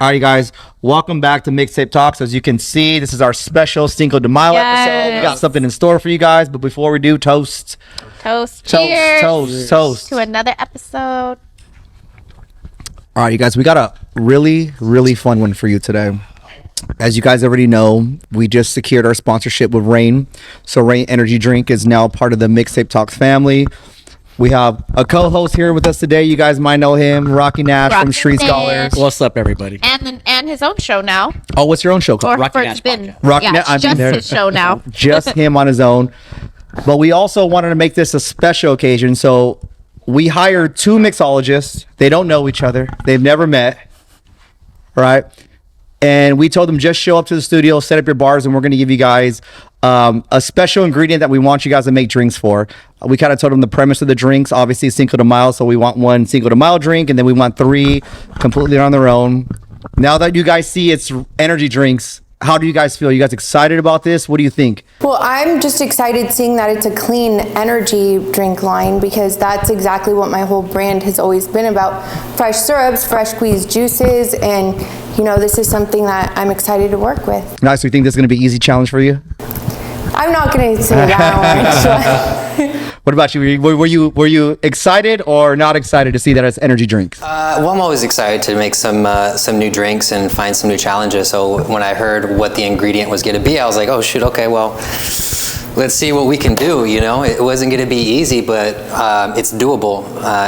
All right, you guys, welcome back to Mixtape Talks. As you can see, this is our special Cinco de Mayo episode. We got something in store for you guys, but before we do, toast. Cheers. Toast. To another episode. All right, you guys, we got a really, really fun one for you today. As you guys already know, we just secured our sponsorship with Reign. So Reign Energy Drink is now part of the Mixtape Talks family. We have a co-host here with us today. You guys might know him, Rocky Nash from Street Scholars. What's up, everybody? And his own show now. Oh, what's your own show called? Rocky Nash podcast. Rocky Nash, just his show now. Just him on his own. But we also wanted to make this a special occasion. So we hired two mixologists. They don't know each other. They've never met. Right? And we told them just show up to the studio, set up your bars, and we're going to give you guys a special ingredient that we want you guys to make drinks for. We kind of told them the premise of the drinks, obviously Cinco de Mayo, so we want one Cinco de Mayo drink, and then we want three completely on their own. Now that you guys see it's energy drinks, how do you guys feel? You guys excited about this? What do you think? Well, I'm just excited seeing that it's a clean energy drink line, because that's exactly what my whole brand has always been about. Fresh syrups, fresh squeezed juices, and you know, this is something that I'm excited to work with. Nice. So you think this is going to be an easy challenge for you? I'm not going to say that one. What about you? Were you excited or not excited to see that it's energy drinks? Well, I'm always excited to make some new drinks and find some new challenges. So when I heard what the ingredient was going to be, I was like, oh shoot, okay, well, let's see what we can do. You know, it wasn't going to be easy, but it's doable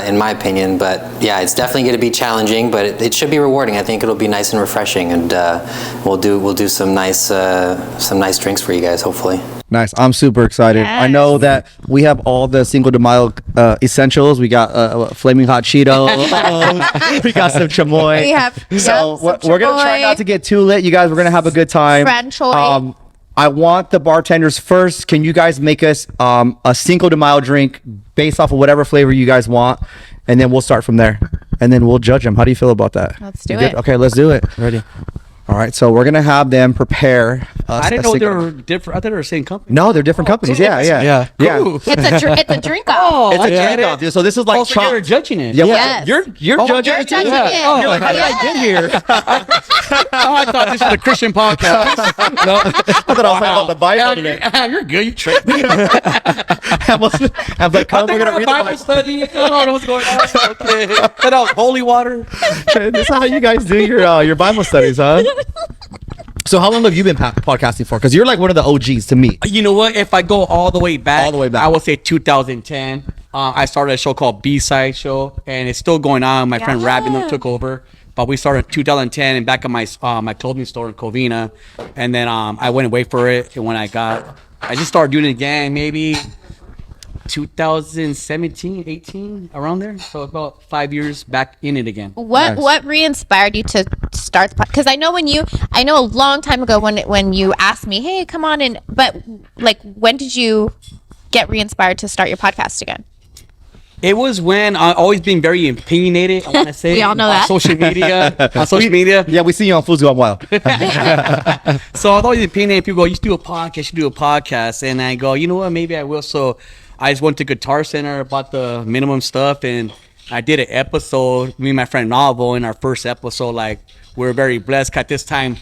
in my opinion. But yeah, it's definitely going to be challenging, but it should be rewarding. I think it'll be nice and refreshing, and we'll do some nice drinks for you guys, hopefully. Nice. I'm super excited. Yes. I know that we have all the Cinco de Mayo essentials. We got flaming hot Cheeto. We got some chamoy. We have so some we're going to try chamoy. not to get too lit. You guys, we're going to have a good time. Franchoy. I want the bartenders first. Can you guys make us a Cinco de Mayo drink based off of whatever flavor you guys want? And then we'll start from there. And then we'll judge them. How do you feel about that? Let's do it. Okay, let's do it. Ready. All right, so we're gonna have them prepare. I didn't know they were different. I thought they were the same company. No, they're different companies. Cool. Yeah. Cool. It's a drink off. It's I a get drink it. off, dude. So this is like Oh, so you're judging it. Yeah, Yes. you're judging you're it too. judging it. Oh, You're how did I get here? I thought this was a Christian podcast. No, I thought I was talking about the Bible today. You're good. You tricked me. I was like, come, we're gonna read the Bible Bible. study. I don't know what's going on. Okay. That was holy water. This is how you guys do your Bible studies, huh? So how long have you been podcasting for? Because you're like one of the OGs to me. You know what? If I go all the way back, I would say 2010. I started a show called B-Side Show, and it's still going on. My friend Rabin took over, but we started in 2010 and back at my clothing store in Covina, and then I went away for it. And when I just started doing it again, maybe 2017, 18, around there. So about 5 years back in it again. What re-inspired you to start the podcast? Because I know a long time ago when you asked me, hey, come on in, but like, when did you get re-inspired to start your podcast again? It was when I've always been very opinionated, I want to say. We all know on that. Social media. Yeah, we see you on Foods Gone Wild. So I've always opinionated. People go, you should do a podcast. And I go, you know what, maybe I will. So I just went to Guitar Center, bought the minimum stuff, and I did an episode, me and my friend Novel, in our first episode. Like, we were very blessed. At this time,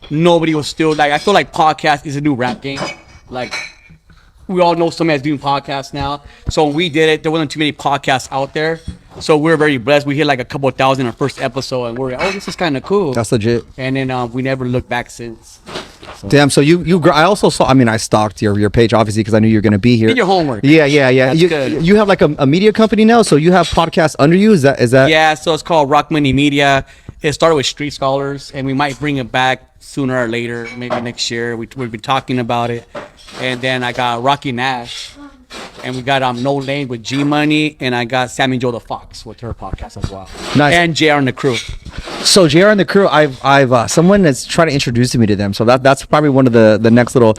nobody was still, like, I feel like podcast is a new rap game. Like, we all know somebody that's doing podcasts now. So when we did it, there wasn't too many podcasts out there. So we were very blessed. We hit like a couple of thousand in our first episode, and we're like, oh, this is kind of cool. That's legit. And then we never looked back since. Damn. So I also saw. I mean, I stalked your page obviously because I knew you were gonna be here. Did your homework. Yeah. That's good. You have like a media company now, so you have podcasts under you. Is that? Yeah. So it's called Rock Money Media. It started with Street Scholars, and we might bring it back sooner or later, maybe next year. We've been talking about it. And then I got Rocky Nash, and we got No Lane with G Money, and I got Sammy Jo the Fox with her podcast as well. Nice. And JR and the Crew. So JR and the Crew, I've someone that's trying to introduce me to them. So that's probably one of the next little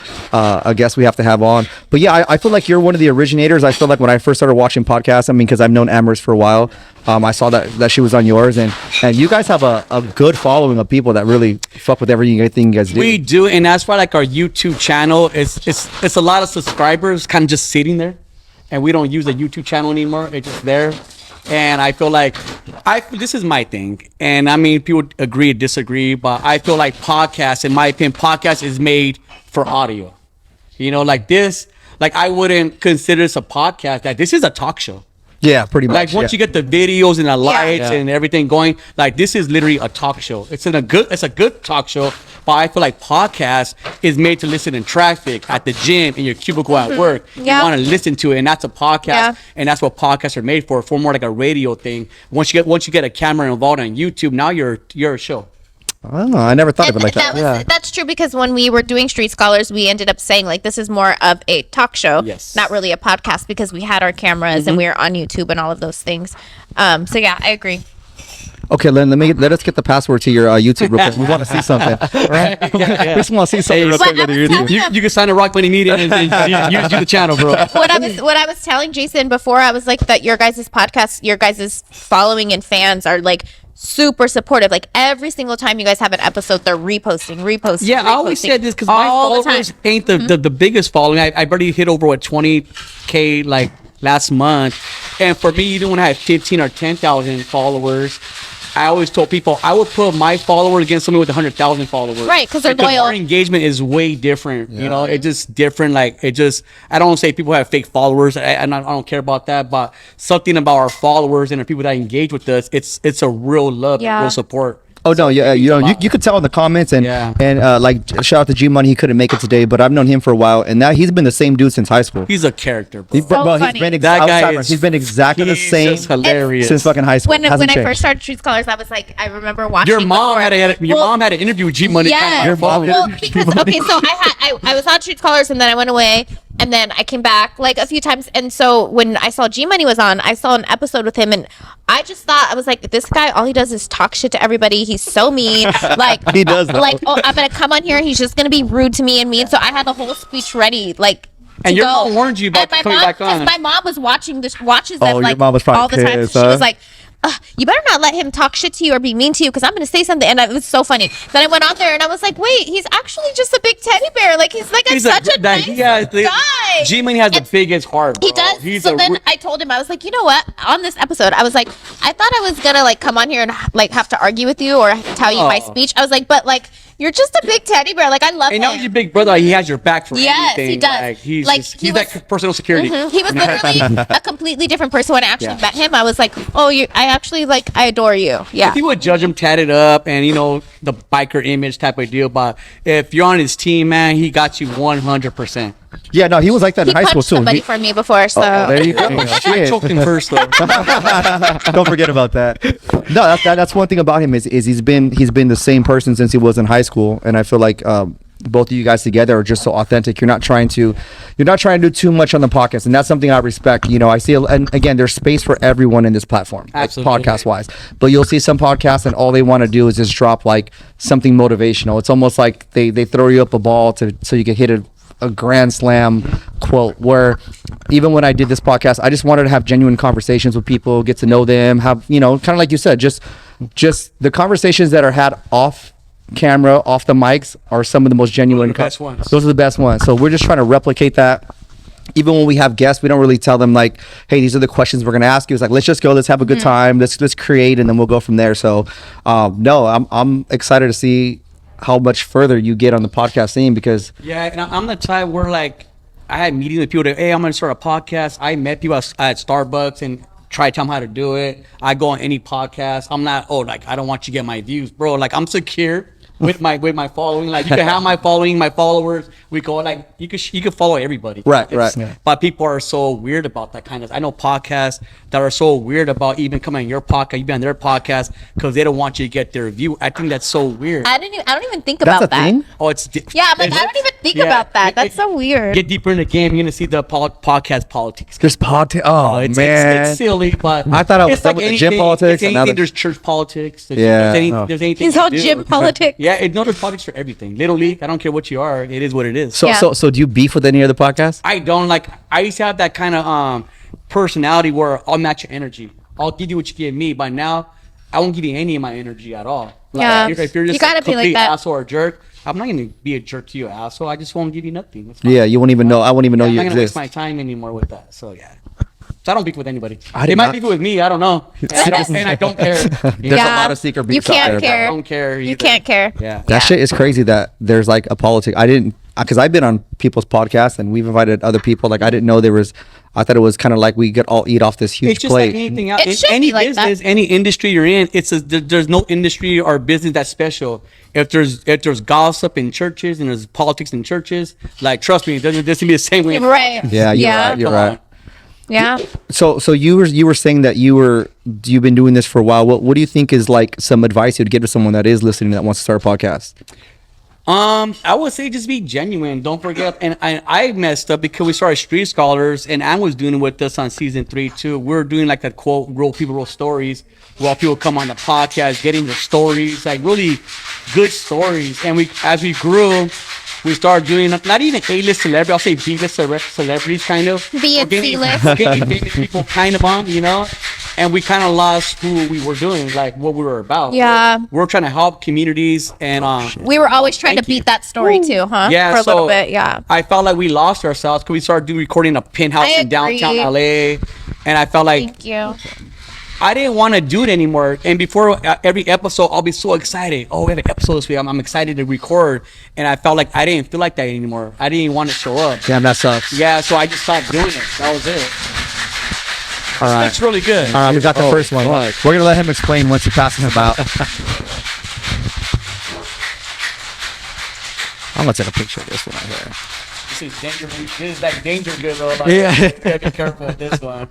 guests we have to have on. But yeah, I feel like you're one of the originators. I feel like when I first started watching podcasts, I mean, because I've known Amherst for a while, I saw that she was on yours, and you guys have a good following of people that really fuck with everything you guys do. We do, and that's why like our YouTube channel it's a lot of subscribers kind of just sitting there, and we don't use the YouTube channel anymore. It's just there. And I feel like this is my thing. And I mean, people agree or disagree, but I feel like podcast, in my opinion, podcast is made for audio. You know, like this, like I wouldn't consider this a podcast. Like this is a talk show. Yeah, pretty much. Like once you get the videos and the lights and everything going, like this is literally a talk show. It's a good talk show, but I feel like podcast is made to listen in traffic, at the gym, in your cubicle at work. Yeah. You want to listen to it, and that's a podcast, Yeah. and that's what podcasts are made for more like a radio thing. Once you get a camera involved on YouTube, now you're a show. Oh, I never thought of it like that. That's true, because when we were doing Street Scholars, we ended up saying like this is more of a talk show, not really a podcast, because we had our cameras and we were on YouTube and all of those things. So yeah, I agree. Okay, Lynn, let us get the password to your YouTube real quick. We want to see something. Right? We just want to see something real But quick. I was telling You can sign a Rock Money Media and use the channel, bro. what I was telling Jason before, I was like that your guys' podcast, your guys' following and fans are like super supportive. Like every single time you guys have an episode, they're reposting. Yeah, I always said this because my followers ain't the biggest following. I've already hit over 20K like last month, and for me, even when I had 15 or 10,000 followers, I always told people I would put my followers against somebody with 100,000 followers. Right, because they're loyal. Our engagement is way different. You know, it's just different. Like I don't say people have fake followers. I don't care about that. But something about our followers and the people that engage with us, it's a real love, and real support. Oh no, yeah, you could tell in the comments and like shout out to G Money. He couldn't make it today, but I've known him for a while, and now he's been the same dude since high school. He's a character, bro. He's been exactly the same. Just hilarious Since fucking high school. When I first started Street Scholars, I was like, I remember watching. Your mom had an interview with G Money. Yeah. Your mom. Well, because okay, so I was on Street Scholars, and then I went away, and then I came back like a few times, and so when I saw G Money was on, I saw an episode with him, and I just thought, I was like, this guy, all he does is talk shit to everybody. He's so mean. Like he does. Like, oh, I'm gonna come on here, and he's just gonna be rude to me and mean. So I had the whole speech ready, like. And your mom warned you about coming back on. My mom was watching watches them like your mom was probably all the time. pissed, So she was like, you better not let him talk shit to you or be mean to you, because I'm going to say something. And it was so funny. Then I went on there and I was like, wait, he's actually just a big teddy bear. Like he's such a nice guy. G Money has the biggest heart, bro. He does. So then I told him, I was like, you know what? On this episode, I was like, I thought I was going to like come on here and like have to argue with you or tell you my speech. I was like, but like, you're just a big teddy bear. Like I love him. And now he's your big brother. Like, he has your back for anything. He does. Like, he's like personal security. He was literally a completely different person when I actually met him. I was like, oh, I adore you. Yeah. People would judge him tatted up and, you know, the biker image type of deal. But if you're on his team, man, he got you 100%. Yeah, no, he was like that in high school too. He punched somebody for me before, so. There you go. I choked him first, though. Don't forget about that. No, that's one thing about him is he's been the same person since he was in high school, and I feel like both of you guys together are just so authentic. You're not trying to do too much on the podcast, and that's something I respect. You know, I see, and again, there's space for everyone in this platform, podcast wise. But you'll see some podcasts, and all they want to do is just drop like something motivational. It's almost like they throw you up a ball so you can hit a grand slam quote, where even when I did this podcast, I just wanted to have genuine conversations with people, get to know them, have, you know, kind of like you said, just the conversations that are had off camera, off the mics, are some of the most genuine. Best ones. Those are the best ones. So we're just trying to replicate that. Even when we have guests, we don't really tell them like, hey, these are the questions we're going to ask you. It's like, let's just go, let's have a good time, let's create, and then we'll go from there. So no, I'm excited to see how much further you get on the podcast scene, because and I'm the type where like I had meetings with people that, hey, I'm gonna start a podcast. I met people at Starbucks and try to tell them how to do it. I go on any podcast. I'm not like I don't want you to get my views, bro. Like I'm secure with my following. Like you can have my following, my followers. We go like you can follow everybody. Right. But people are so weird about that kind of. I know podcasts that are so weird about even coming on your podcast, you be on their podcast, because they don't want you to get their view. I think that's so weird. I don't even think about that. Thing? Oh, it's yeah, but I don't even think about that. That's so weird. Get deeper in the game, you're gonna see the podcast politics. There's politics. Oh, it's, man, it's silly, but I thought I was it's like with the anything, gym politics. It's anything, there's church politics. There's anything. He's all gym politics. Yeah, there's politics for everything. Little league, I don't care what you are. It is what it is. So do you beef with any other podcast? I don't. Like I used to have that kind of personality where I'll match your energy. I'll give you what you give me, but now I won't give you any of my energy at all. Like, if you're just gotta a be like complete that. asshole or a jerk, I'm not gonna be a jerk to you, asshole. I just won't give you nothing. Yeah, you won't even know. I won't even know you I'm not gonna waste exist. my time anymore with that. So yeah. So I don't beef with anybody. I They did might not- beef with me. I don't know. And I don't care. There's a lot of secret You beefs out can't there. care. I don't care. You either. can't care. Yeah. That shit is crazy that there's like a politic. I didn't, because I've been on people's podcasts and we've invited other people. Like I didn't know there was, I thought it was kind of like we could all eat off this huge It's just plate. like anything else. It In should any be like that. business, any industry you're in, there's no industry or business that's special. If there's gossip in churches and there's politics in churches, like trust me, it doesn't be the same way. Right. Yeah, you're right. You're Come right. on. Yeah. So you were saying that you've been doing this for a while. What do you think is like some advice you'd give to someone that is listening that wants to start a podcast? I would say just be genuine. Don't forget. And I messed up because we started Street Scholars, and Ann was doing it with us on season 3 too. We're doing like that quote, real people, real stories, while people come on the podcast, getting the stories, like really good stories. And as we grew, we started doing not even A-list celebrity, I'll say B-list celebrities kind of. B and Or getting- C-list. Getting famous people kind of on, and we kind of lost who we were doing, like what we were about. Yeah. We're trying to help communities, and We were always trying to Thank you. beat that story too, huh? yeah, For a so little bit, yeah. I felt like we lost ourselves because we started recording in a penthouse I in downtown agree. LA, and I felt like Thank you. I didn't want to do it anymore. And before every episode, I'll be so excited. Oh, we have an episode this week. I'm excited to record, and I felt like I didn't feel like that anymore. I didn't want to show up. Damn, that sucks. Yeah, so I just stopped doing it. That was it. All right. That's really good. All right, we got the first one. We're gonna let him explain what you're passing about. I'm gonna take a picture of this one right here. This is danger. This is like danger good. Though. Like, Yeah. you gotta be careful with this one.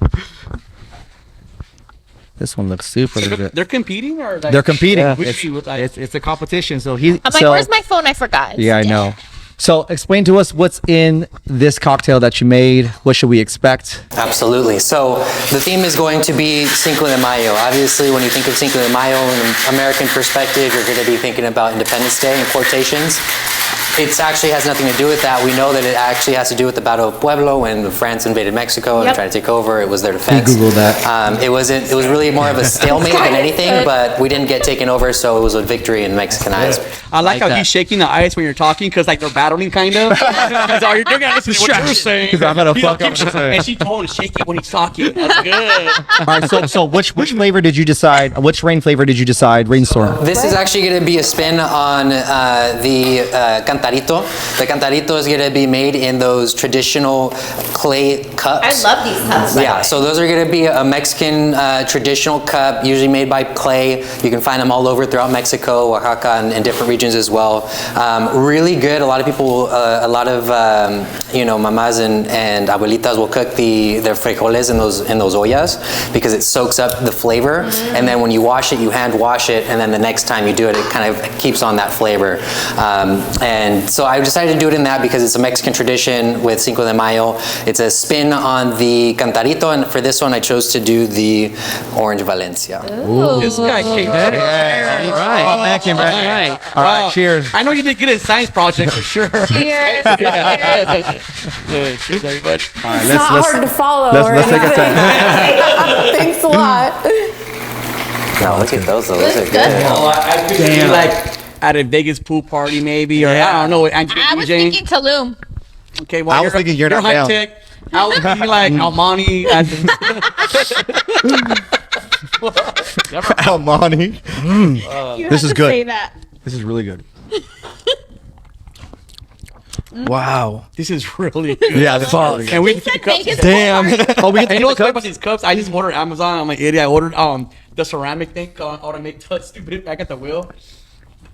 This one looks super good. They're competing, or like, They're competing. We It's, should be like- it's a competition. So he. I'm like, so, where's my phone? I forgot. Yeah, I know. So explain to us what's in this cocktail that you made. What should we expect? Absolutely. So the theme is going to be Cinco de Mayo. Obviously, when you think of Cinco de Mayo in an American perspective, you're going to be thinking about Independence Day in quotations. It actually has nothing to do with that. We know that it actually has to do with the Battle of Pueblo when France invaded Mexico and Yep. tried to take over. It was their defense. Googled that. It was really more of a stalemate than anything, but we didn't get taken over, so it was a victory in Mexican eyes. I like how that. he's shaking the ice when you're talking because like they're battling kind of. He's all, you're gonna listen to what you're saying. I'm gonna He's fuck like, up what I'm saying. And she told him to shake it when he's talking. That's good. All right. So which flavor did you decide? Which rain flavor did you decide? Rainstorm. This is actually going to be a spin on the cantarito. The cantarito is going to be made in those traditional clay cups. I love these cups. by the Yeah, way. so those are going to be a Mexican traditional cup, usually made by clay. You can find them all over throughout Mexico, Oaxaca, and different regions as well. Really good. A lot of people, mamas and abuelitas will cook their frijoles in those ollas because it soaks up the flavor. And then when you wash it, you hand wash it, and then the next time you do it, it kind of keeps on that flavor. And so I decided to do it in that because it's a Mexican tradition with Cinco de Mayo. It's a spin on the cantarito, and for this one I chose to do the orange Valencia. This guy came All right. Oh, man, came back. All right. All right, cheers. I know you did good at science project for sure. Cheers. Cheers, everybody. All right, It's not hard to follow. let's take a anything. Thanks a lot. No, look at those. Those are Good. good. Oh, I picture you like at a Vegas pool party maybe, or I don't know. Andrew I was DJ. thinking Tulum. Okay, well, I was thinking you're not high down. tech. I was thinking like Almani. Almani. This is good. Say that. This is really good. Wow. This is really good. Yeah, this is really good. And we Said cups. Vegas Damn. Oh, we get And you to know what's the funny about cups? these cups? I just ordered Amazon. I'm an idiot. I ordered the ceramic thing. I want to make stupid back at the wheel.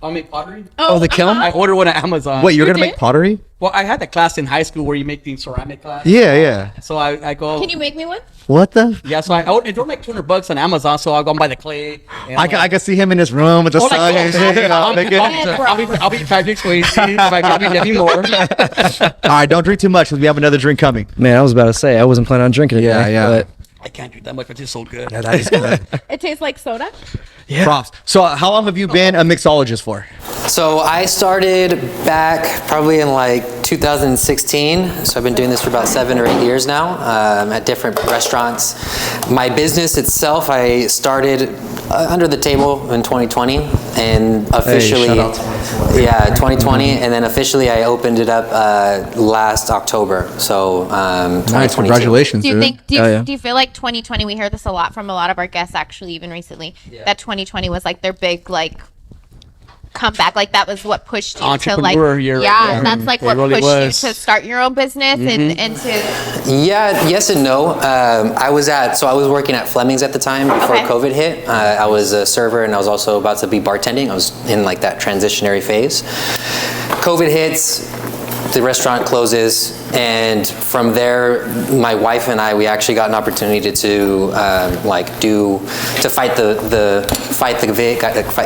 I'll make pottery. Oh, the kiln? I ordered one at Amazon. Wait, you're You gonna make did? pottery? Well, I had that class in high school where you make these ceramic class. Yeah, yeah. So I go. Can you make me one? What the? Yeah, so I ordered. It don't like $200 on Amazon, so I'll go and buy the clay. And I can see him in his room with the Oh, sun. like, All I'll be 5 drinks waiting. If I can be any more. right, don't drink too much because we have another drink coming. Man, I was about to say I wasn't planning on drinking it. Yeah, today, yeah. But I can't drink that much, but it's so good. Yeah, that is good. It tastes like soda. Props. So, how long have you been a mixologist for? So I started back probably in like 2016. So I've been doing this for about 7 or 8 years now at different restaurants. My business itself, I started under the table in 2020, and officially, shout out 2020. yeah, 2020, and then officially I opened it up last October. So Nice, 2022. congratulations, Do you dude. think? Do you, Oh, yeah. do you feel like 2020? We hear this a lot from a lot of our guests, actually, even recently. That 2020 was like their big like comeback. Like that was what pushed you to like. Entrepreneur year, Yeah, yeah. that's like It what really pushed was. you to start your own business and to. Yeah, yes and no. I was working at Fleming's at the time before Okay. COVID hit. I was a server, and I was also about to be bartending. I was in like that transitionary phase. COVID hits, the restaurant closes, and from there, my wife and I, we actually got an opportunity to fight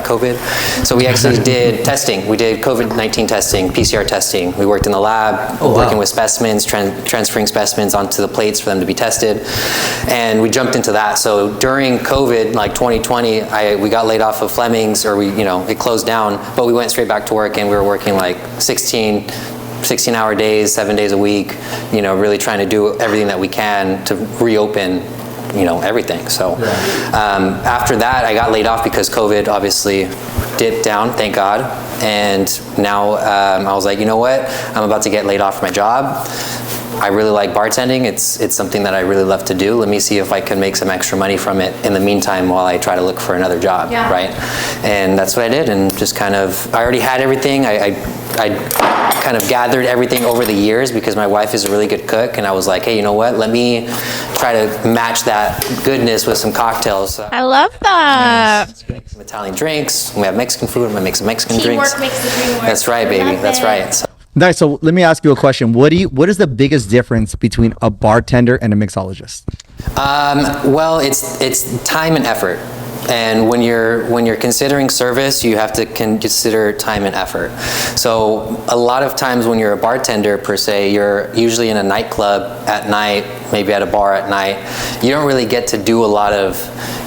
COVID. So we actually did testing. We did COVID-19 testing, PCR testing. We worked in the lab, working with specimens, transferring specimens onto the plates for them to be tested, and we jumped into that. So during COVID, like 2020, we got laid off of Fleming's, or it closed down, but we went straight back to work, and we were working like 16-hour days, 7 days a week, really trying to do everything that we can to reopen, everything. So after that, I got laid off because COVID obviously dipped down, thank God. And now I was like, you know what? I'm about to get laid off from my job. I really like bartending. It's something that I really love to do. Let me see if I can make some extra money from it in the meantime while I try to look for another job, right? And that's what I did, and just kind of, I already had everything. I kind of gathered everything over the years because my wife is a really good cook, and I was like, hey, you know what? Let me try to match that goodness with some cocktails. I love that. Some Italian drinks. We have Mexican food. I'm gonna make some Mexican Teamwork drinks. makes the dream work. That's right, baby. Love That's it. right. So, Nice. So let me ask you a question. What is the biggest difference between a bartender and a mixologist? well, it's time and effort. And when you're considering service, you have to consider time and effort. So a lot of times when you're a bartender per se, you're usually in a nightclub at night, maybe at a bar at night. You don't really get to do a lot of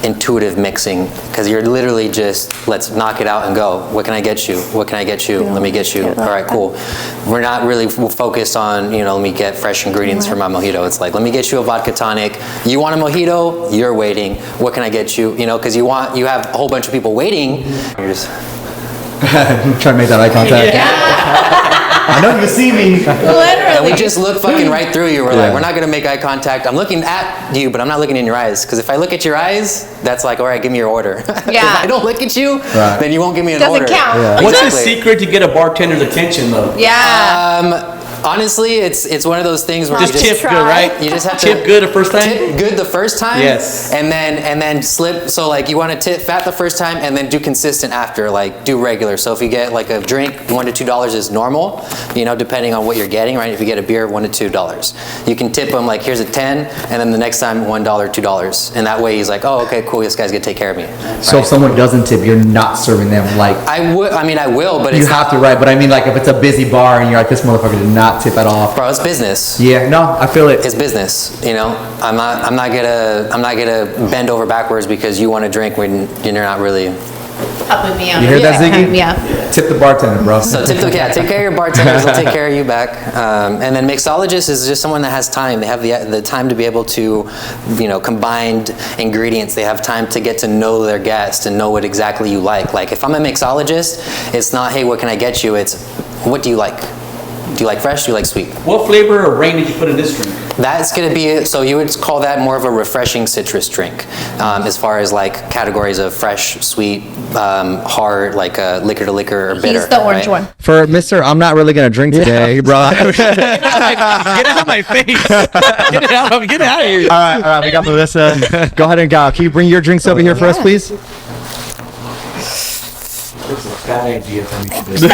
intuitive mixing because you're literally just, let's knock it out and go. What can I get you? What can I get you? Let me get you. All right, cool. We're not really focused on, let me get fresh ingredients for my mojito. It's like, let me get you a vodka tonic. You want a mojito? You're waiting. What can I get you? Because you have a whole bunch of people waiting. You're just Trying to make that eye contact. I know you can see me. and we just look fucking right through you. We're like, we're not gonna make eye contact. I'm looking at you, but I'm not looking in your eyes. Because if I look at your eyes, that's like, all right, give me your order. If I don't look at you, then you won't give me an order. Doesn't count. Yeah. What's the Exactly. secret to get a bartender's attention, though? Yeah. Honestly, it's one of those things where Just you tip good, right? You just have to tip good the first time. Tip good the first time. Yes. And then slip. So like you want to tip fat the first time, and then do consistent after. Like do regular. So if you get like a drink, $1 to $2 is normal. Depending on what you're getting, right? If you get a beer, $1 to $2. You can tip them like here's a 10, and then the next time $1, $2, and that way he's like, oh, okay, cool. This guy's gonna take care of me. So if someone doesn't tip, you're not serving them like I would. I mean, I will, but you it's have to, right? But I mean, like if it's a busy bar and you're like, this motherfucker did not tip at all. bro. It's business. Yeah, no, I feel it. It's business, I'm not gonna bend over backwards because you want to drink when you're not really. Helping me out. You hear that, Ziggy? Yeah. Tip the bartender, bro. So take care of your bartenders. They'll take care of you back. And then mixologist is just someone that has time. They have the time to be able to, combined ingredients. They have time to get to know their guest and know what exactly you like. Like if I'm a mixologist, it's not, hey, what can I get you? It's, what do you like? Do you like fresh? Do you like sweet? What flavor or rain did you put in this drink? That's going to be, so you would call that more of a refreshing citrus drink, as far as like categories of fresh, sweet, hard, like liquor to liquor or bitter. He's the orange right? one. For Mr. I'm not really gonna drink today, bro. Get out of my face. Get out of here. All right, we got Melissa. Go ahead and go. Can you bring your drinks over here for us, please? This is a bad idea for me to do.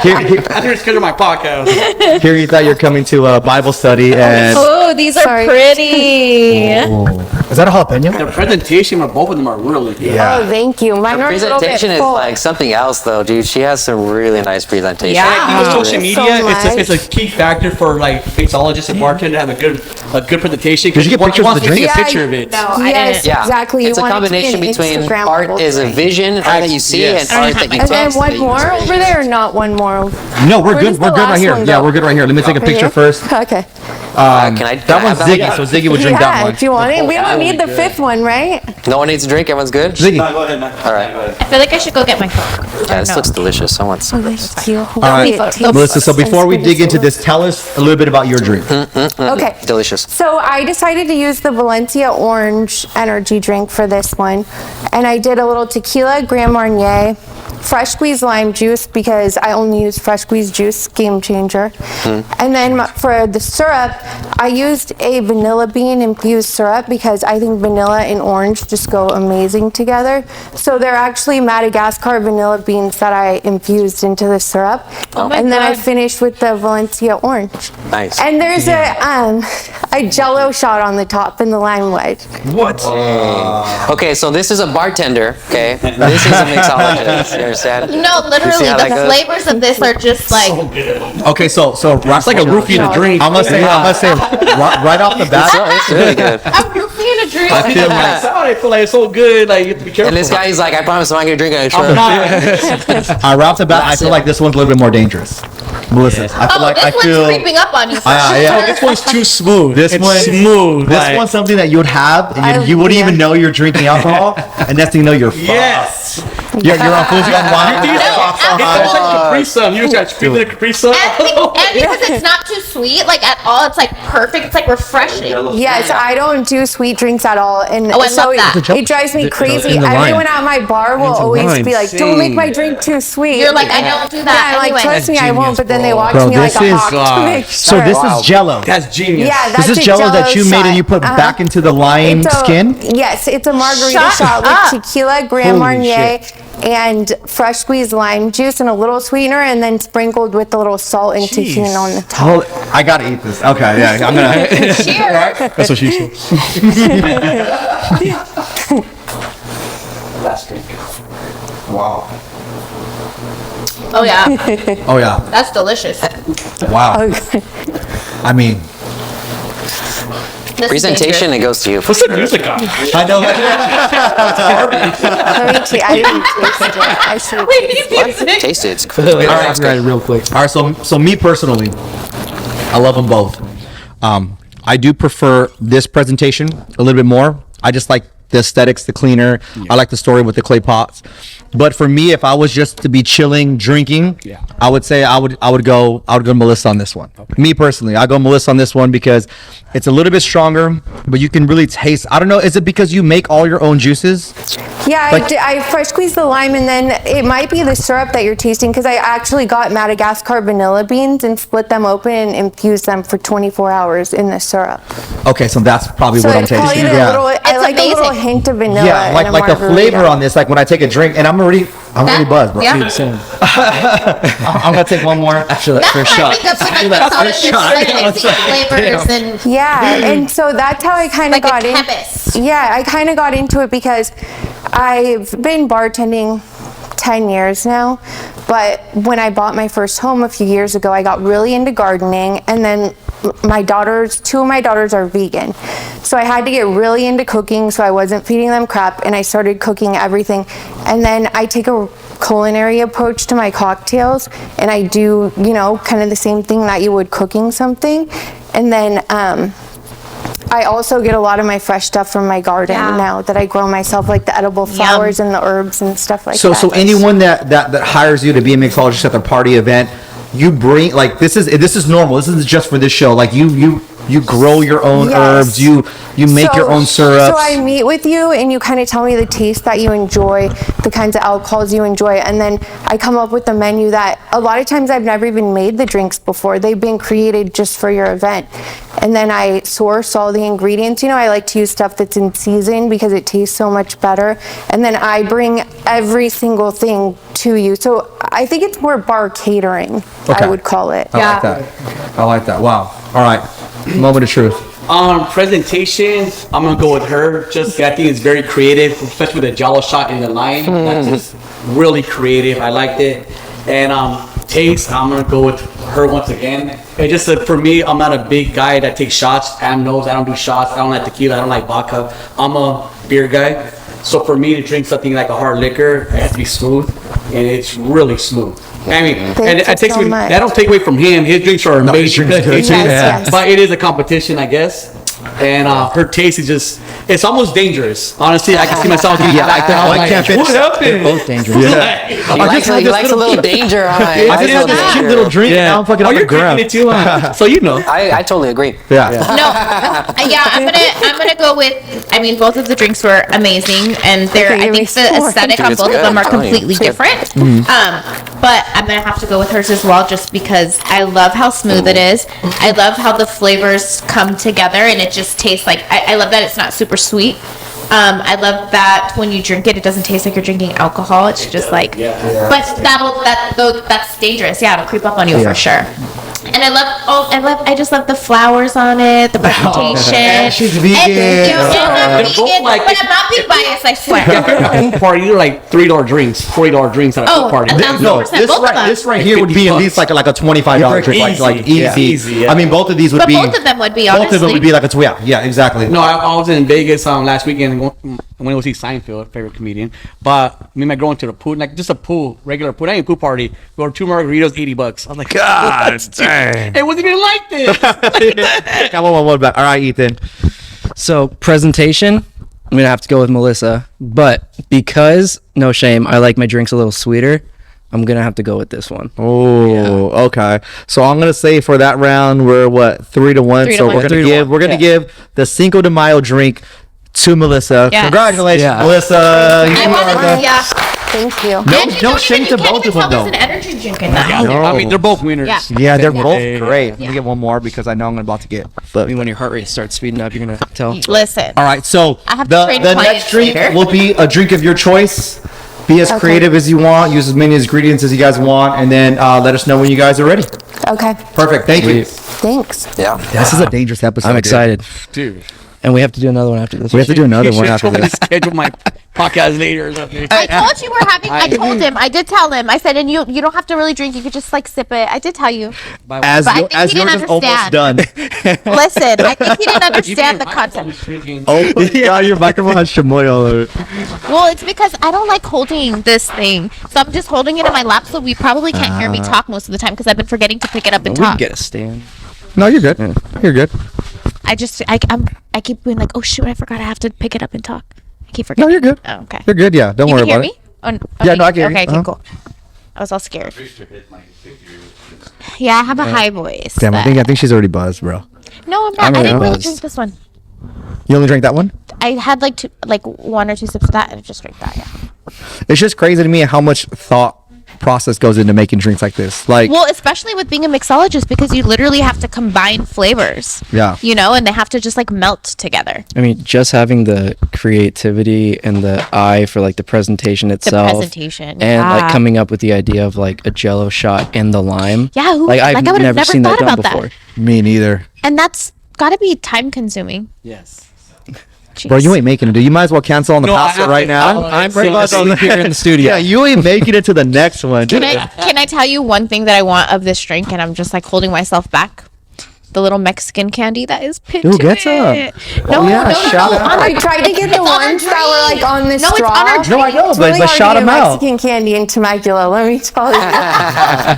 Here, You're scared of my podcast. here you thought you're coming to a Bible study, and Oh, these are Sorry. pretty. is that a jalapeno? The presentation of both of them are really good. Oh, thank you. Mine Her are a little bit presentation is full. like something else though, dude. She has some really nice presentation. Yeah. Social So media, much. it's a key factor for like mixologists and bartenders to have a good presentation. Did you get pictures of the to take drink? a picture of it. No, I Yes, didn't. Yeah, exactly. It's You a want it to be combination an between Instagram art level is a drink. vision that you see Yes. and art that you And then taste. one more over there, or not one more? No, we're Where good. does We're the good right last here. one Yeah, go? we're good right here. Let me take a Right picture here? first. Okay. Can I That one's have Ziggy, so Ziggy would drink that Yeah, one. if you want it. We don't don't need the fifth one, right? No one needs a drink. Everyone's good. Ziggy. Go ahead, man. All right. I feel like I should go get my Coke. Yeah, this looks delicious. Someone. All right, Melissa. So before we dig into this, tell us a little bit about your drink. Okay. Delicious. So I decided to use the Valencia Orange energy drink for this one. And I did a little tequila, Grand Marnier, fresh squeezed lime juice because I only use fresh squeezed juice, game changer. And then for the syrup, I used a vanilla bean infused syrup because I think vanilla and orange just go amazing together. So they're actually Madagascar vanilla beans that I infused into the syrup. And then I finished with the Valencia Orange. Nice. And there's a Jello shot on the top in the lime wedge. What? Okay, so this is a bartender. Okay, this is a mixologist. You understand? No, literally, how that the goes? flavors of this are just like. Okay, so It's like a roofie in a drink. I'm gonna say right off the bat. It's really good. I'm roofie in a drink. I feel like I feel like it's so good. Like you have to be careful. And this guy, he's like, I promise I'm not gonna drink it. right off the bat, I feel like this one's a little bit more dangerous. Melissa, I feel Oh, like this I one's feel. creeping up on you. For Yeah. This one's too smooth. This It's one- smooth. This like- one's something that you would have, and you wouldn't even know you're drinking alcohol, and next thing you know, you're fucked. Yes. You're on Fuji on wine. It's like Capri Sun. You just got to the Capri Sun. And because it's not too sweet, like at all, it's like perfect. It's like refreshing. Yes, I don't do sweet drinks at all, and Oh, I so love that. it drives me crazy. in the Everyone lime. at my bar will always lime. be like, "Don't make my drink too sweet." You're like, I don't do Yeah, that I'm like, anyway. trust me, I won't. But then they watch Bro, me like this a is- hawk to make So sure. this is Jello. That's genius. Yeah, that's This is a Jello that you made shot. and you put back into the lime It's a- skin. Yes, it's a margarita Shut shot up. with tequila, Grand Marnier, and fresh squeezed lime juice and a little sweetener, and then sprinkled with a little salt and tahini on the top. Hold, I gotta eat this. Okay, yeah, I'm gonna. Cheers. That's what she said. Wow. Oh yeah, Oh yeah. that's delicious. Wow. Okay. I mean, This is Presentation, it goes to you. What's the music on? I know. Let me taste. I didn't taste it. I should. dangerous. Taste it. It's All right, real quick. All right, so me personally, I love them both. I do prefer this presentation a little bit more. I just like the aesthetics, the cleaner. I like the story with the clay pots. But for me, if I was just to be chilling, drinking, I would say I would go Melissa on this one. Me personally, I go Melissa on this one because it's a little bit stronger, but you can really taste. I don't know. Is it because you make all your own juices? Yeah, Like- I fresh squeezed the lime, and then it might be the syrup that you're tasting because I actually got Madagascar vanilla beans and split them open and infused them for 24 hours in the syrup. Okay, so that's probably So what I'm it's probably tasting. the little. I It's like a little amazing. hint of vanilla. Yeah, in like a the margarita. flavor on this, like when I take a drink, and I'm already buzzed, bro. Yeah. I'm gonna take one more after that That's first why I shot. make up with like flavors and Yeah, and so that's how I kind of like a got in. chemist. Yeah, I kind of got into it because I've been bartending 10 years now, but when I bought my first home a few years ago, I got really into gardening, and then two of my daughters are vegan. So I had to get really into cooking so I wasn't feeding them crap, and I started cooking everything. And then I take a culinary approach to my cocktails, and I do, kind of the same thing that you would cooking something. And then I also get a lot of my fresh stuff from my garden now that I grow myself, like the edible flowers and the herbs and stuff like that. So anyone that hires you to be a mixologist at their party event, you bring like this is normal. This isn't just for this show. Like you grow your own Yes. herbs. You make your own syrups. So I meet with you and you kind of tell me the taste that you enjoy, the kinds of alcohols you enjoy, and then I come up with a menu that a lot of times I've never even made the drinks before. They've been created just for your event. And then I source all the ingredients. I like to use stuff that's in season because it tastes so much better. And then I bring every single thing to you. So I think it's more bar catering, Okay. I would call it. I like that. I like that. Wow. All right. Moment of truth. Presentation, I'm gonna go with her. Just I think it's very creative, especially with the Jello shot in the lime. That's just really creative. I liked it. And taste, I'm gonna go with her once again. It just for me, I'm not a big guy that takes shots. Am knows I don't do shots. I don't like tequila. I don't like vodka. I'm a beer guy. So for me to drink something like a hard liquor, it has to be smooth, and it's really smooth. I mean, Thank and you it takes so me. much. That don't take away from him. His drinks are amazing. drinks are good, too. Yes, yes. But it is a competition, I guess. and her taste is just—it's almost dangerous. Honestly, I can see myself. Yeah, I can't finish. What happened? They're both dangerous. Yeah. He likes a little danger. I just had this cute little drink. Yeah. And I'm fucking Oh, on the you're drinking ground. it too, huh? So you know. I totally agree. Yeah. No, yeah, I'm gonna go with. I mean, both of the drinks were amazing, and they're. I think the aesthetic on It's both of good, them are I'm telling you. completely different. But I'm gonna have to go with hers as well, just because I love how smooth it is. I love how the flavors come together, and it just tastes like. I love that it's not super sweet. I love that when you drink it, it doesn't taste like you're drinking alcohol. It's just like, but that's dangerous. Yeah, it'll creep up on you for sure. And I just love the flowers on it, the presentation. She's vegan. I'm not They're both vegan, like- but I'm not being biased, I swear. At a pool party, you're like $3 drinks, $40 drinks at a pool party. and that's- No, 100% both of them. this right here would be at least like a $25 drink, like easy. Easy, yeah. I mean, both of these would But be. both of them would be, Both of them honestly. would be like yeah, exactly. No, I was in Vegas last weekend when I was see Seinfeld, favorite comedian. But me and my girl went to the pool, like just a pool, regular pool, not even a pool party. We ordered 2 margaritas, $80. I was like, God dang. it wasn't even like this. Come on, one back. All right, Ethan. So presentation, I'm gonna have to go with Melissa, but because no shame, I like my drinks a little sweeter. I'm gonna have to go with this one. Oh, okay. So I'm gonna say for that round we're what 3-1. 3 to So 1. we're gonna 3 to give 1, yeah. give the Cinco de Mayo drink to Melissa. Yes. Congratulations, Yeah. Melissa. I You wanted are to, the- yeah. Thank you. No, And you no don't shame even- to you can't both even of them tell though. there's an energy drink in that. I mean, they're both winners. Yeah. Yeah, they're both Yeah. great. Let me get one more because I know I'm about to get. I mean, when your heart rate starts speeding up, you're gonna tell. Listen. All right, so I have to the train the clients next drink later. will be a drink of your choice. Be as creative as you want. Use as many ingredients as you guys want, and then let us know when you guys are ready. Okay. Perfect. Thank you. Thanks. Yeah. This is a dangerous episode. I'm dude. excited, Dude. and we have to do another one after this. We have to do another You one should after totally this. schedule my podcast later or something. I told you we're having. I told him. I did tell him. I said, and you don't have to really drink. You could just like sip it. I did tell you. As But I yo- think as he didn't yours is almost understand. done. Listen, I think he didn't understand the concept. Oh my god, your microphone has chamoy all over it. Well, it's because I don't like holding this thing, so I'm just holding it in my lap. So we probably can't hear me talk most of the time because I've been forgetting to pick it up and We can talk. get a stand. No, you're good. You're good. I keep being like, oh shoot, I forgot I have to pick it up and talk. I keep forgetting. No, you're good. Oh, okay. You're good. Yeah, don't You worry can hear about me? it. Oh, Yeah, okay. no, I can hear you. Okay, Uh-huh. cool. I was all scared. Yeah, I have a high voice. Damn, I think she's already buzzed, bro. No, I'm not. I'm I already didn't really buzzed. drink this one. You only drank that one? I had like 1 or 2 sips of that, and I just drank that. Yeah. It's just crazy to me how much thought process goes into making drinks like this. Like, Well, especially with being a mixologist, because you literally have to combine flavors. Yeah. You know, and they have to just like melt together. I mean, just having the creativity and the eye for like the presentation itself, presentation, and yeah. like coming up with the idea of like a Jello shot in the lime. Yeah, who- like I've like, I would've never never seen that thought done about that. before. me neither. And that's got to be time consuming. Yes. Bro, you ain't making it, dude. You might as well cancel on the No, I pasta have right to- now. I'm right about to leave here in the studio. Yeah, you ain't making it to the next one. Can I tell you one thing that I want of this drink, and I'm just like holding myself back? The little Mexican candy that is pinned Ooh, to get some. it. No, yeah, no, shout out. on I our- tried to get the It's on our ones that were like on the No, it's straw. on our No, I know, It's really but hard shout to them get out. Mexican candy in Temecula, let me tell you.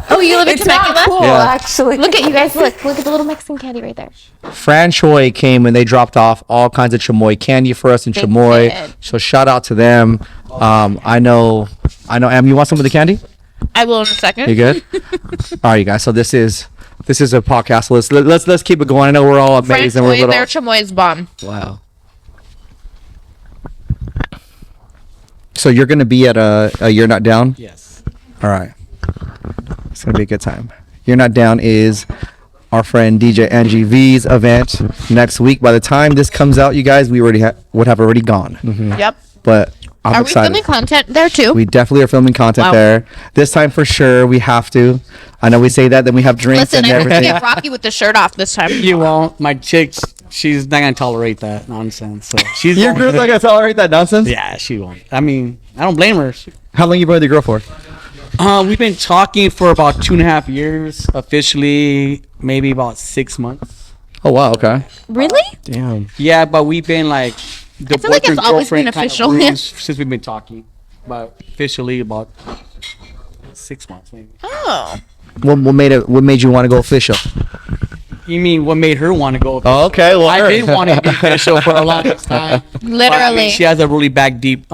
Oh, you live in It's not Temecula? cool, Yeah. actually. Look at you guys. Look at the little Mexican candy right there. Fran Choi came and they dropped off all kinds of chamoy candy for us in They Chamoy. did. So shout out to them. I know. Am, you want some of the candy? I will in a second. You good? All right, you guys. So this is a podcast. So let's keep it going. I know we're all amazed and we're a Their little. chamoy is bomb. Wow. So you're gonna be at a You're Not Down. Yes. All right. It's gonna be a good time. You're Not Down is our friend DJ Angie V's event next week. By the time this comes out, you guys, we already would have already gone. Yep. But I'm Are excited. we filming content there too? We definitely are filming content Wow. there. This time for sure, we have to. I know we say that, then we have drinks Listen, and I have to everything. get Rocky with the shirt off this time. You won't. My chick's, she's not gonna tolerate that nonsense. So she's Your girl's not gonna tolerate that nonsense? Yeah, she won't. I mean, I don't blame her. How long you been with your girl for? We've been talking for about 2.5 years. Officially, maybe about 6 months. Oh wow, okay. Really? Damn. Yeah, but we've been like the I feel like it's boyfriend, always been girlfriend kind of official. rules since we've been talking. But officially about 6 months maybe. Oh. What made you want to go official? You mean what made her want to go? Oh, okay. Well, I did want to be official for a long time. Literally. But, I mean, she has a really back deep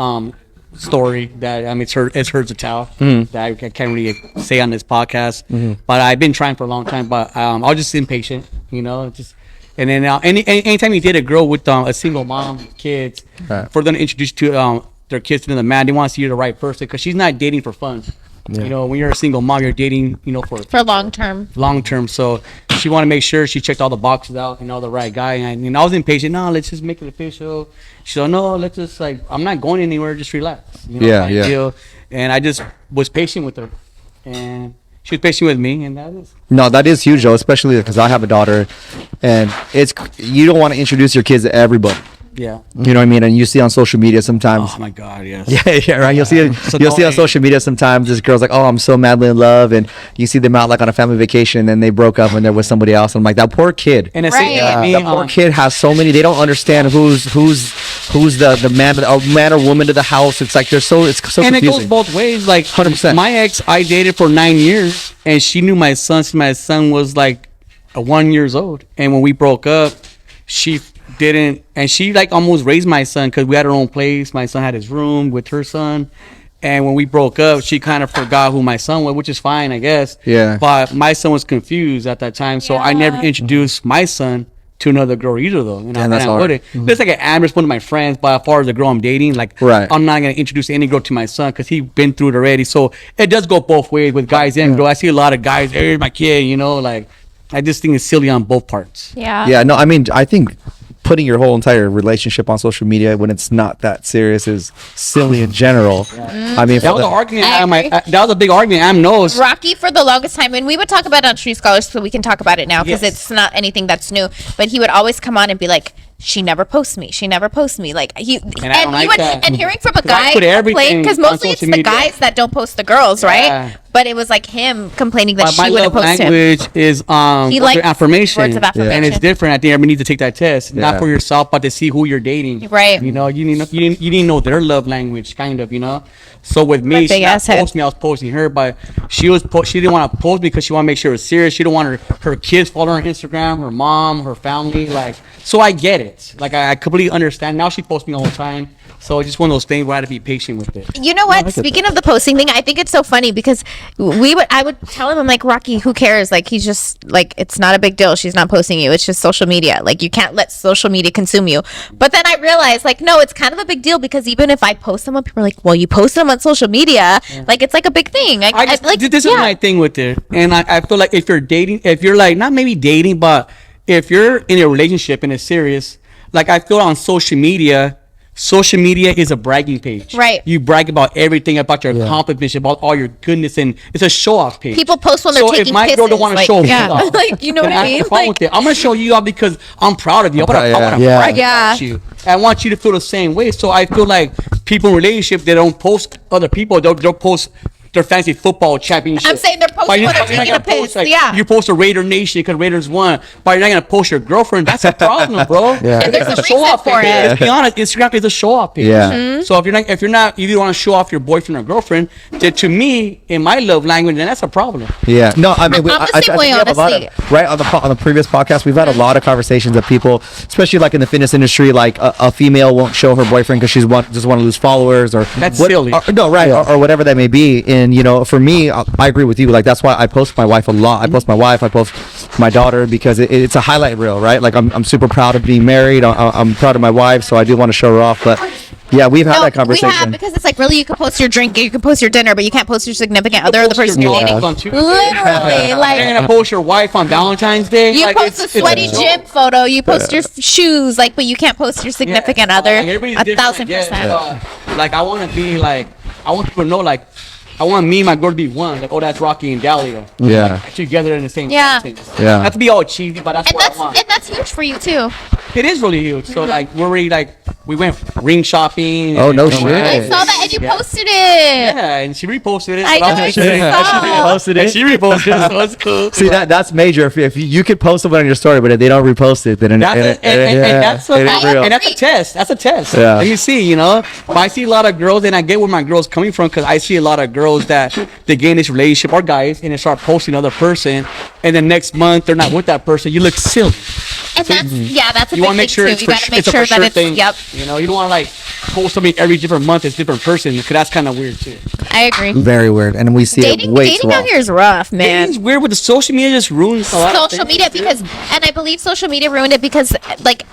story that it's hers to tell that I can't really say on this podcast. But I've been trying for a long time. But I was just impatient, And then anytime you date a girl with a single mom, kids, Right. for them to introduce to their kids to the man, they want to see you're the right person because she's not dating for fun. When you're a single mom, you're dating, For long term. long term. So she wanted to make sure she checked all the boxes out and all the right guy. And I was impatient. No, let's just make it official. She said, no, let's just I'm not going anywhere. Just relax. Yeah. Deal. And I just was patient with her, and she was patient with me, and that is. No, that is huge though, especially because I have a daughter, and you don't want to introduce your kids to everybody. Yeah. You know what I mean? And you see on social media sometimes. Oh my God, yes. Yeah, right. You'll see on social media sometimes this girl's like, oh, I'm so madly in love, and you see them out like on a family vacation, and they broke up and they're with somebody else. And I'm like, that poor kid. And it's Right. That poor kid has so many. They don't understand who's the man or woman to the house. It's like it's so and confusing. it goes both ways. Like 100%. My ex, I dated for 9 years, and she knew my son since my son was like 1 year old. And when we broke up, she didn't, and she almost raised my son because we had our own place. My son had his room with her son. And when we broke up, she kind of forgot who my son was, which is fine, I guess. Yeah. But my son was confused at that time, so I never introduced my son to another girl either, though. And that's I hard. wouldn't. There's like an Amber's one of my friends, but as far as the girl I'm dating, Right. I'm not gonna introduce any girl to my son because he's been through it already. So it does go both ways with guys and girls. I see a lot of guys, here's my kid, I just think it's silly on both parts. Yeah. Yeah, no, I mean, I think putting your whole entire relationship on social media when it's not that serious is silly in general. I mean, That was an argument. I agree. That was a big argument. Am knows. Rocky for the longest time, and we would talk about it on True Scholars, so we can talk about it now because Yes. it's not anything that's new. But he would always come on and be like, "She never posts me. She never posts me." Like I don't like that. and hearing from a 'Cause I guy put complain everything because on mostly it's social the media. guys that don't post the girls, right? Yeah. But it was like him complaining that But my she wouldn't love post him. language is He words likes of affirmation. words of affirmation. And it's different. I think everybody needs to take that test, Yeah. not for yourself, but to see who you're dating. Right. You need to know their love language, kind of. So with me, That she big not ass head. post me. I was posting her, but she didn't want to post because she wanted to make sure it was serious. She didn't want her kids follow her on Instagram, her mom, her family. So I get it. I completely understand. Now she posts me all the time. So it's just one of those things where I had to be patient with it. You know what? Speaking of the posting thing, I think it's so funny because I would tell him, I'm like, Rocky, who cares? He's just it's not a big deal. She's not posting you. It's just social media. You can't let social media consume you. But then I realized, no, it's kind of a big deal because even if I post someone, people are like, well, you posted them on social media. It's like a big thing. This is my thing with it. And I feel like if you're dating, if you're not maybe dating, but if you're in a relationship and it's serious, I feel on social media is a bragging page. Right. You brag about everything, about your accomplishments, about all your goodness, and it's a show off page. People post when they're so taking if my pisses. girl don't want to show me yeah. off, you know what then I mean? have fun with it. I'm gonna show you off because I'm proud of you. I want to Yeah. brag Yeah. about you. I want you to feel the same way. So I feel like people in relationship, they don't post other people. They'll post their fancy football championship. I'm saying they're posting But you're when they're not taking gonna a piss, post, yeah. You post a Raider Nation because Raiders won, but you're not gonna post your girlfriend. That's a problem, bro. Yeah. And there's a Show off reason for page. it. Let's be honest, Instagram is a show off page. Yeah. Mm-hmm. So if you don't want to show off your boyfriend or girlfriend, then to me, in my love language, then that's a problem. Yeah, no, I mean, I'm the same way, we have a lot of- honestly. right on the previous podcast, we've had a lot of conversations of people, especially in the fitness industry, a female won't show her boyfriend because just want to lose followers or That's silly. or whatever that may be. And for me, I agree with you. That's why I post my wife a lot. I post my wife, I post my daughter because it's a highlight reel, right? I'm super proud of being married. I'm proud of my wife, so I do want to show her off, but. Yeah, we've had that conversation. We have, because it's really you can post your drink, you can post your dinner, but you can't post your significant other or the person you're dating. Literally, You're gonna post your wife on Valentine's Day. you post a sweaty gym photo, you post your shoes, but you can't post your significant other. Everybody's 1,000%. I want to be I want people to know I want me and my girl to be one. That's Rocky and Dahlia. Yeah. Together in the same sentence. Yeah. Not to be all cheesy, but that's what I want. And that's huge for you too. It is really huge. So we're already we went ring shopping. Oh, no and- shit. I saw that and you posted it. Yeah, and she reposted it. I so know, I'm I sure- saw. Posted And it. she reposted it, so it's cool. See that's major. If you could post something on your story, but if they don't repost it, then That's it is real. and that's a test. That's a test. Yeah. Let me see, But I see a lot of girls, and I get where my girls coming from because I see a lot of girls that they get in this relationship or guys, and they start posting another person, and then next month they're not with that person. You look silly. And that's a You big want to make thing sure too. it's You for, got to make it's a sure for sure that it's thing. yep. You don't want to like post something every different month. It's different person because that's kind of weird too. I agree. Very weird, and we see it Dating way too out often. here is rough, man. It's weird with the social media just ruins a lot of Social things. media because, and I believe social media ruined it because, like,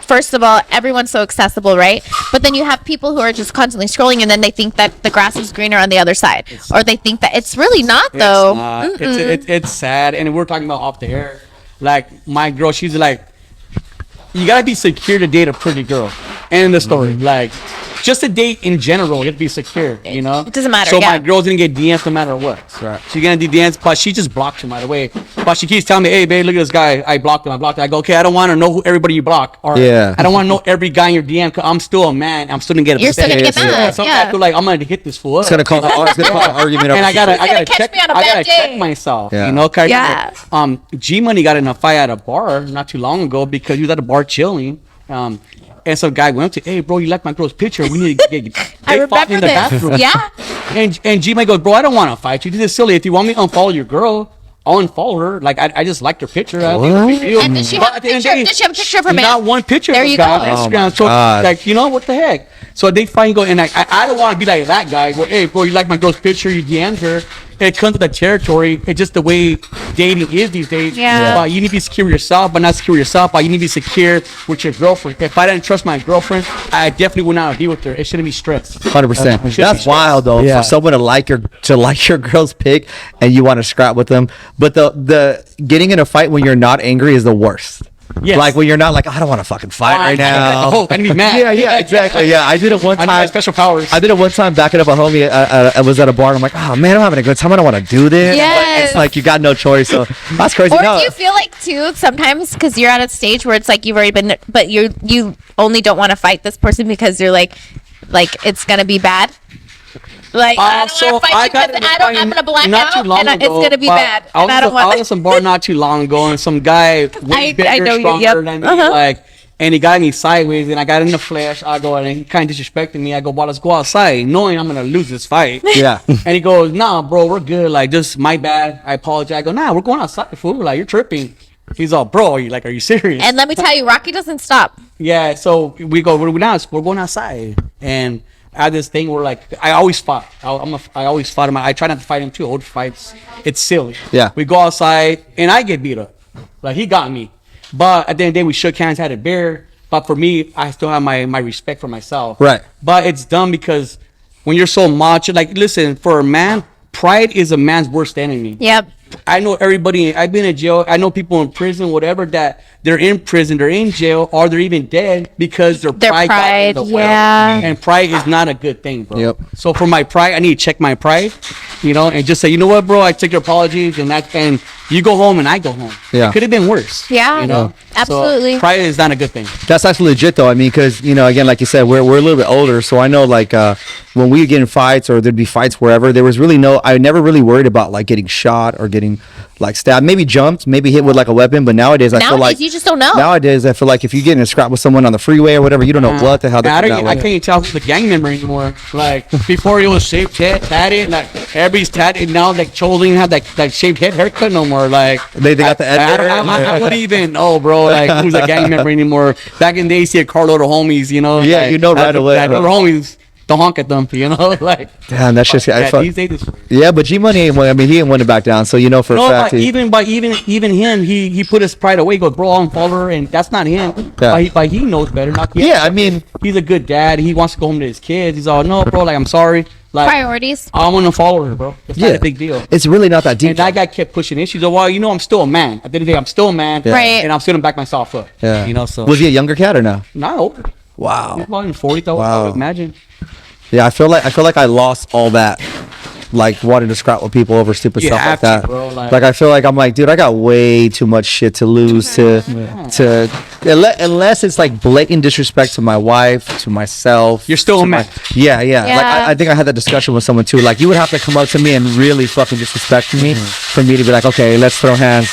first of all, everyone's so accessible, right? But then you have people who are just constantly scrolling, and then they think that the grass is greener on the other side, or they think that it's really not, though. It's not. It's sad, and we're talking about off the air. Like my girl, she's like, you gotta be secure to date a pretty girl. End the story. Like, just a date in general, you have to be secure. It doesn't matter, So yeah. my girl's gonna get DMs no matter what. Right. She's gonna do DMs, but she just blocked him right away. But she keeps telling me, "Hey, babe, look at this guy. I blocked him. I blocked him." I go, "Okay, I don't want to know who everybody you block, or Yeah. I don't want to know every guy in your DM. Cause I'm still a man. I'm still gonna get upset. You're still gonna get mad, So yeah. I feel like I'm gonna hit this fool up. It's gonna cause an argument. And I gotta gonna catch check. me on a I bad gotta check day. myself. Yeah. 'cause Yeah. G Money got in a fight at a bar not too long ago because he was at a bar chilling. And some guy went up to, "Hey, bro, you like my girl's picture? We need to get I they fought remember in the this. bathroom." Yeah. And G Money goes, "Bro, I don't want to fight you. This is silly. If you want me to unfollow your girl, I'll unfollow her. Like I just liked her picture. I think it's a big deal." And does she But have a at the end of the picture? day, Does she have a picture of her man? Not one picture. There of the you guy go. on Oh Instagram. my So God. like, what the heck? So they find go and I don't want to be like that guy. Well, hey, bro, you like my girl's picture? You DM'd her. It comes with the territory. It's just the way dating is these days. Yeah. But you need to be secure with yourself, but not secure with yourself. But you need to be secure with your girlfriend. If I didn't trust my girlfriend, I definitely would not be with her. It shouldn't be stress. 100%. Should That's be wild though. Yeah. For someone to like your girl's pic and you want to scrap with them, but the getting in a fight when you're not angry is the worst. Yes. Like when you're not like, I don't want to fucking fight right now. Oh, I need mad. Yeah, exactly. Yeah, I did it one I time. need my special powers. I did it one time backing up a homie. I was at a bar and I'm like, oh man, I'm having a good time. I don't want to do this. Yes. But it's like you got no choice. So that's crazy. Or No. do you feel like too sometimes because you're at a stage where it's like you've already been, but you only don't want to fight this person because you're like it's gonna be bad. Like I don't want to fight you because I'm gonna black out and it's gonna be bad. And I don't I was want. at some bar not too long ago, and some guy way I bigger, know you, stronger yep. than me, Uh-huh. and he got me sideways, and I got in the flesh. I go, and he kind of disrespected me. I go, well, let's go outside, knowing I'm gonna lose this fight. Yeah. And he goes, nah, bro, we're good. Like, just my bad. I apologize. I go, nah, we're going outside, fool. Like, you're tripping. He's all, bro, are you serious? And let me tell you, Rocky doesn't stop. Yeah, so we go. We're going outside, and at this thing, we're like, I always fought. I always fought him. I try not to fight him too. Old fights, it's silly. Yeah. We go outside, and I get beat up. Like he got me, but at the end of the day, we shook hands, had a beer. But for me, I still have my respect for myself. Right. But it's dumb because when you're so macho, like, listen, for a man, pride is a man's worst enemy. Yep. I know everybody. I've been in jail. I know people in prison, whatever, that they're in prison, they're in jail, or they're even dead because their pride got in the way. yeah. And pride is not a good thing, bro. Yep. So for my pride, I need to check my pride, and just say, you know what, bro, I take your apologies, and you go home and I go home. Yeah. It could have been worse. Yeah. You know. Absolutely. So pride is not a good thing. That's actually legit though. I mean, because again, like you said, we're a little bit older, so I know like when we get in fights or there'd be fights wherever, there was really I never really worried about like getting shot or getting like stabbed, maybe jumped, maybe hit with like a weapon. But nowadays, I feel like you just don't know. Nowadays, I feel like if you get in a scrap with someone on the freeway or whatever, you don't know what the hell. I can't even tell who's the gang member anymore. Like before, it was shaved head, tatted. Like everybody's tatted now. Like Choline have that shaved head haircut no more. Like they got the I wouldn't even know, bro. Like who's a gang member anymore? Back in the day, you see a carload of homies. Yeah, like, you know right away. That other homies don't honk at them. Like damn, that's just these days. Yeah, but G Money ain't. I mean, he ain't want to back down. So for a fact, but even him, he put his pride away. He goes, bro, I'm follower, and that's not him. Yeah. But he knows better. Not I mean, he's a good dad. He wants to go home to his kids. He's all, no, bro, like I'm sorry. Like Priorities. I want to follow her, bro. It's not a big deal. It's really not that deep. And that guy kept pushing issues. Well, I'm still a man. At the end of the day, I'm still a man. Yeah. Right. And I'm still gonna back myself up. Yeah. So was he a younger cat or no? no. Wow. He's about in 40 though. Wow. I would imagine. Yeah, I feel like I lost all that like wanting to scrap with people over stupid You stuff like have to, that. bro, like- Like I feel like I'm like, dude, I got way too much shit to lose to unless it's like blatant disrespect to my wife, to myself. You're still to a man. Yeah. Like Yeah. I think I had that discussion with someone too. Like you would have to come up to me and really fucking disrespect me for me to be like, okay, let's throw hands.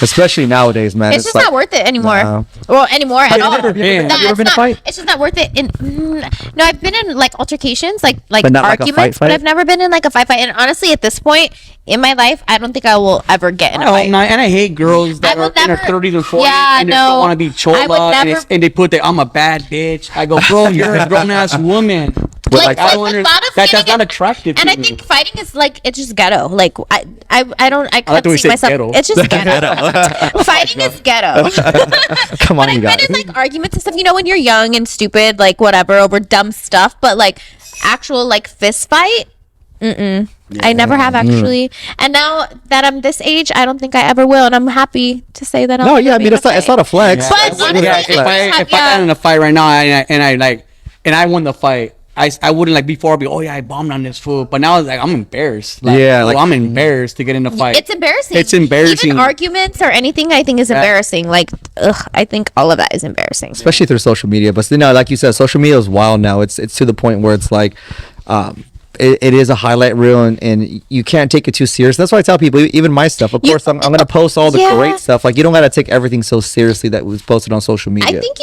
Especially nowadays, man. It's just like, not worth it anymore. No. Well, anymore at all. never been- Nah, have you it's ever been in a not- fight? It's just not worth it. No, I've been in like altercations, like But not like a arguments, fight? but I've never been in like a fight. And honestly, at this point in my life, I don't think I will ever get in a fight. And I hate girls that I will are in their never- 30s and 40s Yeah, and they no. don't want to be I would chola and, never- and they put that I'm a bad bitch. I go, bro, you're a grown ass woman. Like, I the don't under- thought of that's fighting not is- attractive And to I me. think fighting is like it's just ghetto. Like I like can't the way you see say myself. ghetto. It's just ghetto. Fighting is ghetto. Come on, But you I've guys. been in like arguments and stuff. You know, when you're young and stupid, like whatever over dumb stuff. But like actual like fist fight. I never have actually. And now that I'm this age, I don't think I ever will. And I'm happy to say that. I'll No, never yeah, I be mean in it's not a flex. But Yeah, honestly, if I just I have- got in a fight right now and I won the fight, I wouldn't like before I'd be, oh yeah, I bombed on this fool. But now it's like I'm embarrassed. Like, Yeah, like- I'm embarrassed to get in a fight. It's embarrassing. It's embarrassing. Even arguments or anything, I think is embarrassing. Like, I think all of that is embarrassing. Especially through social media. But like you said, social media is wild now. It's to the point where it's like it is a highlight reel and you can't take it too serious. That's why I tell people, even my stuff, of course, I'm going to post all the Yeah. great stuff. Like, you don't got to take everything so seriously that was posted on social media. I think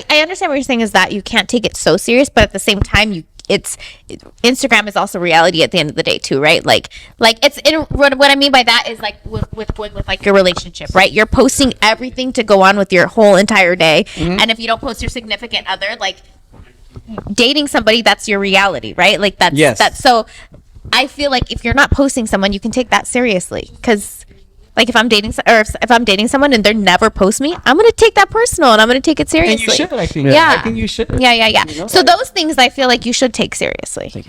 I understand what you're saying is that you can't take it so serious, but at the same time, Instagram is also reality at the end of the day too, right? Like it's what I mean by that is like with like your relationship, right? You're posting everything to go on with your whole entire day, and if you don't post your significant other, like dating somebody, that's your reality, right? Like that's so. I feel like if you're not posting someone, you can take that seriously because. Like if I'm dating if I'm dating someone and they never post me, I'm gonna take that personal and I'm gonna take it seriously. And you should, I think. Yeah. I think you should. Yeah. You know, So like- those things I feel like you should take seriously.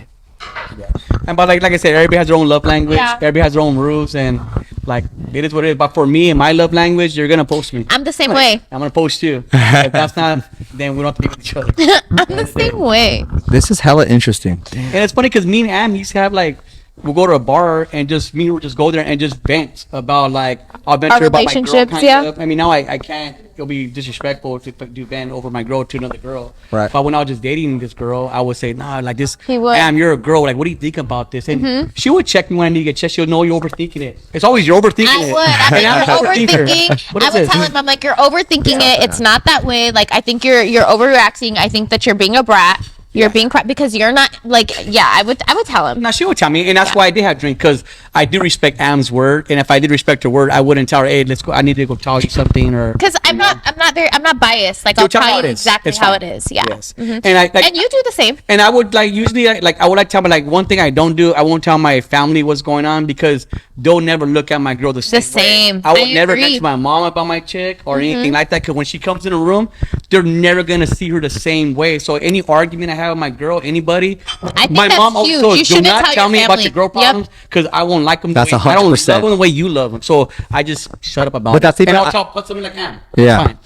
And but like I said, everybody has their own love language. Yeah. Everybody has their own rules, and like it is what it is. But for me and my love language, you're gonna post me. I'm the same way. I'm gonna post you. If that's not, then we don't have to be with each other. I'm the same way. This is hella interesting. And it's funny because me and Am used to have like we'll go to a bar and just me would just go there and just vent about like I'll venture Our about my girl relationships, kind yeah. of. I mean now I can't. It'll be disrespectful to do vent over my girl to another girl. Right. But when I was just dating this girl, I would say nah, like this. He would. Am, you're a girl. Like what do you think about this? And she would check me when I need to get checked. She'll know you're overthinking it. It's always you're overthinking I it. would. I'm And like, I'm you're an overthinker. overthinking. What I is would this? tell him, I'm like, you're overthinking it. It's not that way. Like, I think you're overreacting. I think that you're being a brat. You're being because you're not like. Yeah, I would tell him. Now she would tell me, and that's why I did have drink because I do respect Am's word, and if I did respect her word, I wouldn't tell her, "Hey, let's go. I need to go tell you something." Or Because I'm not biased. Like I'll tell her tell how you it is. exactly It's how fine. it is. Yeah. Yes. Mhm. And I like, And you do the same. and I would like usually like I would like tell me like one thing I don't do. I won't tell my family what's going on because they'll never look at my girl the same. same. I would I never agree. get to my mom about my chick or anything like that because when she comes in a room, they're never gonna see her the same way. So any argument I have with my girl, anybody, I think my that's mom always huge. goes, You "Do shouldn't not tell tell your me about your girl family." Yep. problems because I won't like them. That's I don't 100%. love them the way you love them." So I just shut up about But it. that's even- and I'll tell put something like that. Yeah. Fine.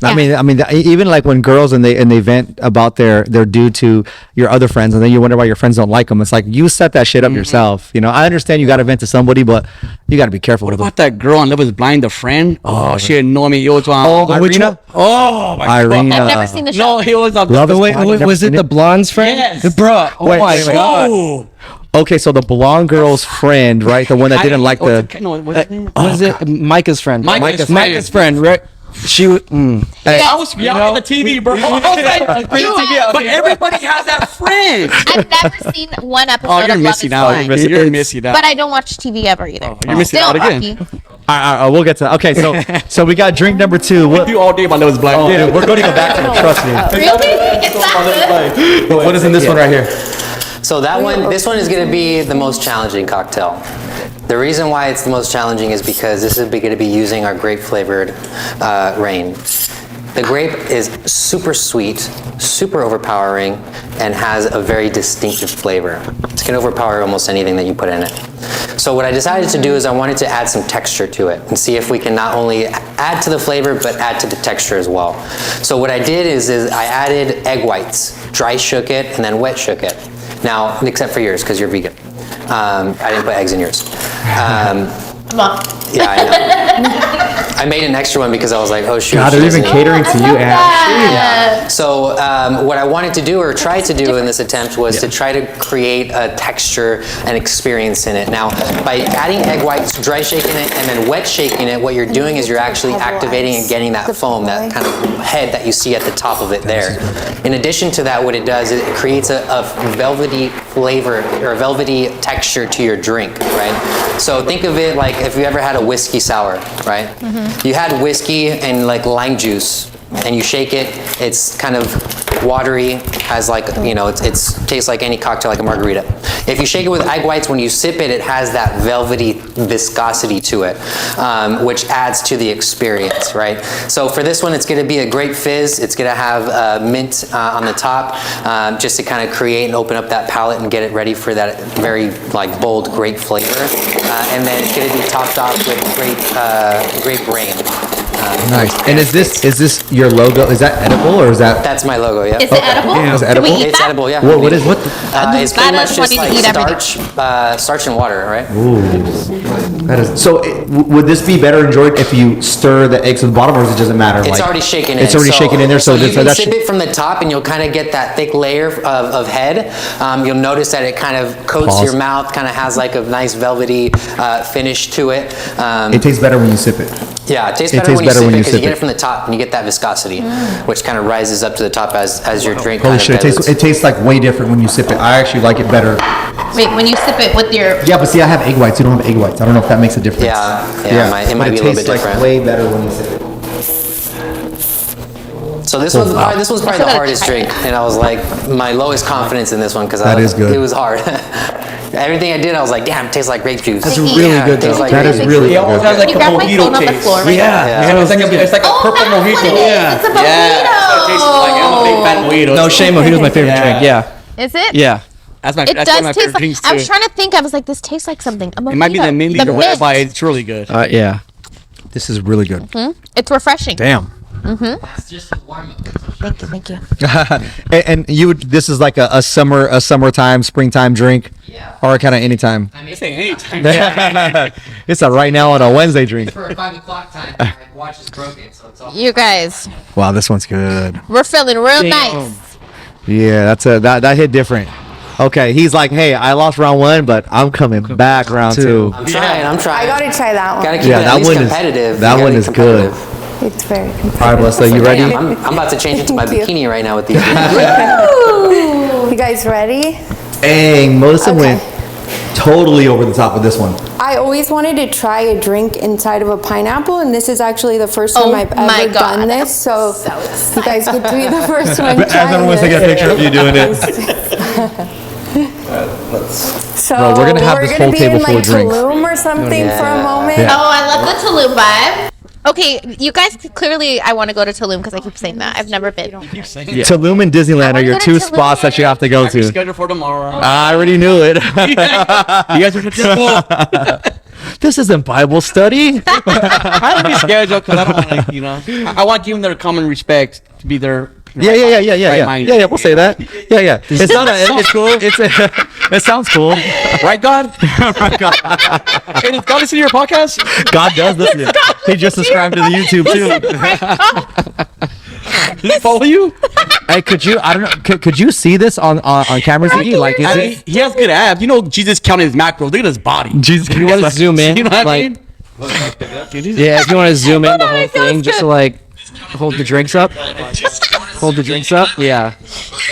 I mean, even like when girls and they vent about their dude to your other friends, and then you wonder why your friends don't like them. It's like you set that shit up yourself. You know, I understand you got to vent to somebody, but you got to be careful What with them. about that girl on Love Is Blind, the friend? Oh, she annoyed me. It was on. Oh, which Irina? one? Oh, my Irina. God. I've never seen the show. No, he was on Love Is Wait, Blind. was it the blonde's friend? Yes. Bruh. Oh Wait, my wait, wait. god. Oh. Okay, so the blonde girl's friend, right? The one that didn't like the. No, what's his name? Was it Micah's friend? Micah's Micah's friend, right? She was. Hey, I was yelling at the TV, bro. I was like, but everybody has that friend. I've never seen one episode Oh, you're of Love missing Is out. Blind. You're missing out. But I don't watch TV ever either. you're missing Still, out again. Rocky. all right, we'll get to that. Okay, so we got drink number 2. What? You all day about Love Is Blind. Dude, we're going to go back to it. Trust me. Really? It's that good? What is in this one right here? So this one is going to be the most challenging cocktail. The reason why it's the most challenging is because this is going to be using our grape flavored rain. The grape is super sweet, super overpowering, and has a very distinctive flavor. It's going to overpower almost anything that you put in it. So what I decided to do is I wanted to add some texture to it and see if we can not only add to the flavor, but add to the texture as well. So what I did is I added egg whites, dry shook it, and then wet shook it. Now, except for yours, because you're vegan. I didn't put eggs in yours. Come on. Yeah, I know. I made an extra one because I was like, oh shoot. God, they're even catering to you, Ash. Yeah. So what I wanted to do or tried to do in this attempt was to try to create a texture and experience in it. Now, by adding egg whites, dry shaking it, and then wet shaking it, what you're doing is you're actually activating and getting that foam, that kind of head that you see at the top of it there. In addition to that, what it does is it creates a velvety flavor or a velvety texture to your drink, right? So think of it like if you ever had a whiskey sour, right? You had whiskey and like lime juice, and you shake it, it's kind of watery, has like, you know, it tastes like any cocktail, like a margarita. If you shake it with egg whites, when you sip it, it has that velvety viscosity to it, which adds to the experience, right? So for this one, it's gonna be a great fizz. It's gonna have mint on the top, just to kind of create and open up that palate and get it ready for that very like bold grape flavor. And then it's gonna be topped off with grape rain. Nice. And is this your logo? Is that edible or is that? That's my logo, yeah. Is it edible? Yeah, it's Can edible? we eat It's that? edible, yeah. What is what? It's pretty much Badass just wanting to like eat everything. starch and water, right? That is. So would this be better enjoyed if you stir the eggs to the bottom, or does it doesn't matter? It's like, already shaken in. It's already shaken in there, so you can that's sip it from the top, and you'll kind of get that thick layer of head. You'll notice that it kind of coats Pause. your mouth, kind of has like a nice velvety finish to it. It tastes better when you sip it. Yeah, it tastes It better tastes when you better sip when it you because you sip get it. it from the top, and you get that viscosity, which kind of rises up to the top as your drink Holy kind shit! of dilutes. It tastes like way different when you sip it. I actually like it better. Wait, when you sip it with your... Yeah, but see, I have egg whites. You don't have egg whites. I don't know if that makes a difference. Yeah, it might but be a little bit tastes like different. way better when you sip it. So this was probably the hardest drink, and I was like my lowest confidence in this one because That is good. It was hard. Everything I did, I was like, damn, it tastes like grape juice. That's really good tastes though. like That grape is juice. really It almost has good. like You a grab my mojito phone on the taste. floor right Yeah, now. it's like a purple that's what mojito. it is. It's a mojito. Yeah, it tastes like I'm a big fan of mojitos. No shame, mojito's my favorite Yeah. drink. Yeah. Is it? Yeah. That's It one of does my taste favorite like... drinks I was too. trying to think. I was like, this tastes like something. A mojito. It might be the mint or whatever, but it's really good. Yeah. This is really good. It's refreshing. Damn. Thank you. And you would, this is like a summertime, springtime drink, or kind of anytime. This ain't anytime. It's a right now on a Wednesday drink. For a 5 o'clock time, my watch is broken, so it's all. You guys, Wow, this one's good. we're feeling real nice. Yeah, that hit different. Okay, he's like, hey, I lost round 1, but I'm coming back round 2. I'm trying. I gotta try that one. Gotta keep Yeah, it at that least one is competitive. that You gotta one be is good. competitive. It's very competitive. All right, Melissa, you ready? Damn, I'm about to change it to my Thank you. bikini right now with these. You guys ready? Dang, Melissa Okay. went totally over the top with this one. I always wanted to try a drink inside of a pineapple, and this is actually the first time Oh I've my ever God. done this. So you guys get to be the first one As trying everyone's taking a this. picture of you doing it. So Bro, we're gonna have this whole be table in full like of drinks. Tulum or something for a moment. Yeah. Oh, I love the Tulum vibe. Okay, you guys clearly I want to go to Tulum because I keep saying that. I've never been. Tulum and Disneyland are your go to 2 Tulum. spots that you have to go to. Scheduled for tomorrow. I already knew it. You guys are just This isn't Bible study. I have to be scheduled because I don't want to, you know. I want to give them their common respect to be their. Yeah. Right-minded. Yeah, we'll say that. Yeah. It's not it's cool. It sounds cool. Right, God? Hey, does God listen to your podcast? God does listen. He just subscribed to the YouTube too. Does he follow you? Hey, I don't know, could you see this on camera? Like, is I mean, it? he has good abs. You know, Jesus counted his macros. Look at his body. Jesus, You want to zoom in? You know what I like, mean? yeah, if you want to zoom in the whole thing, just to like hold the drinks up. Hold the drinks up. Yeah.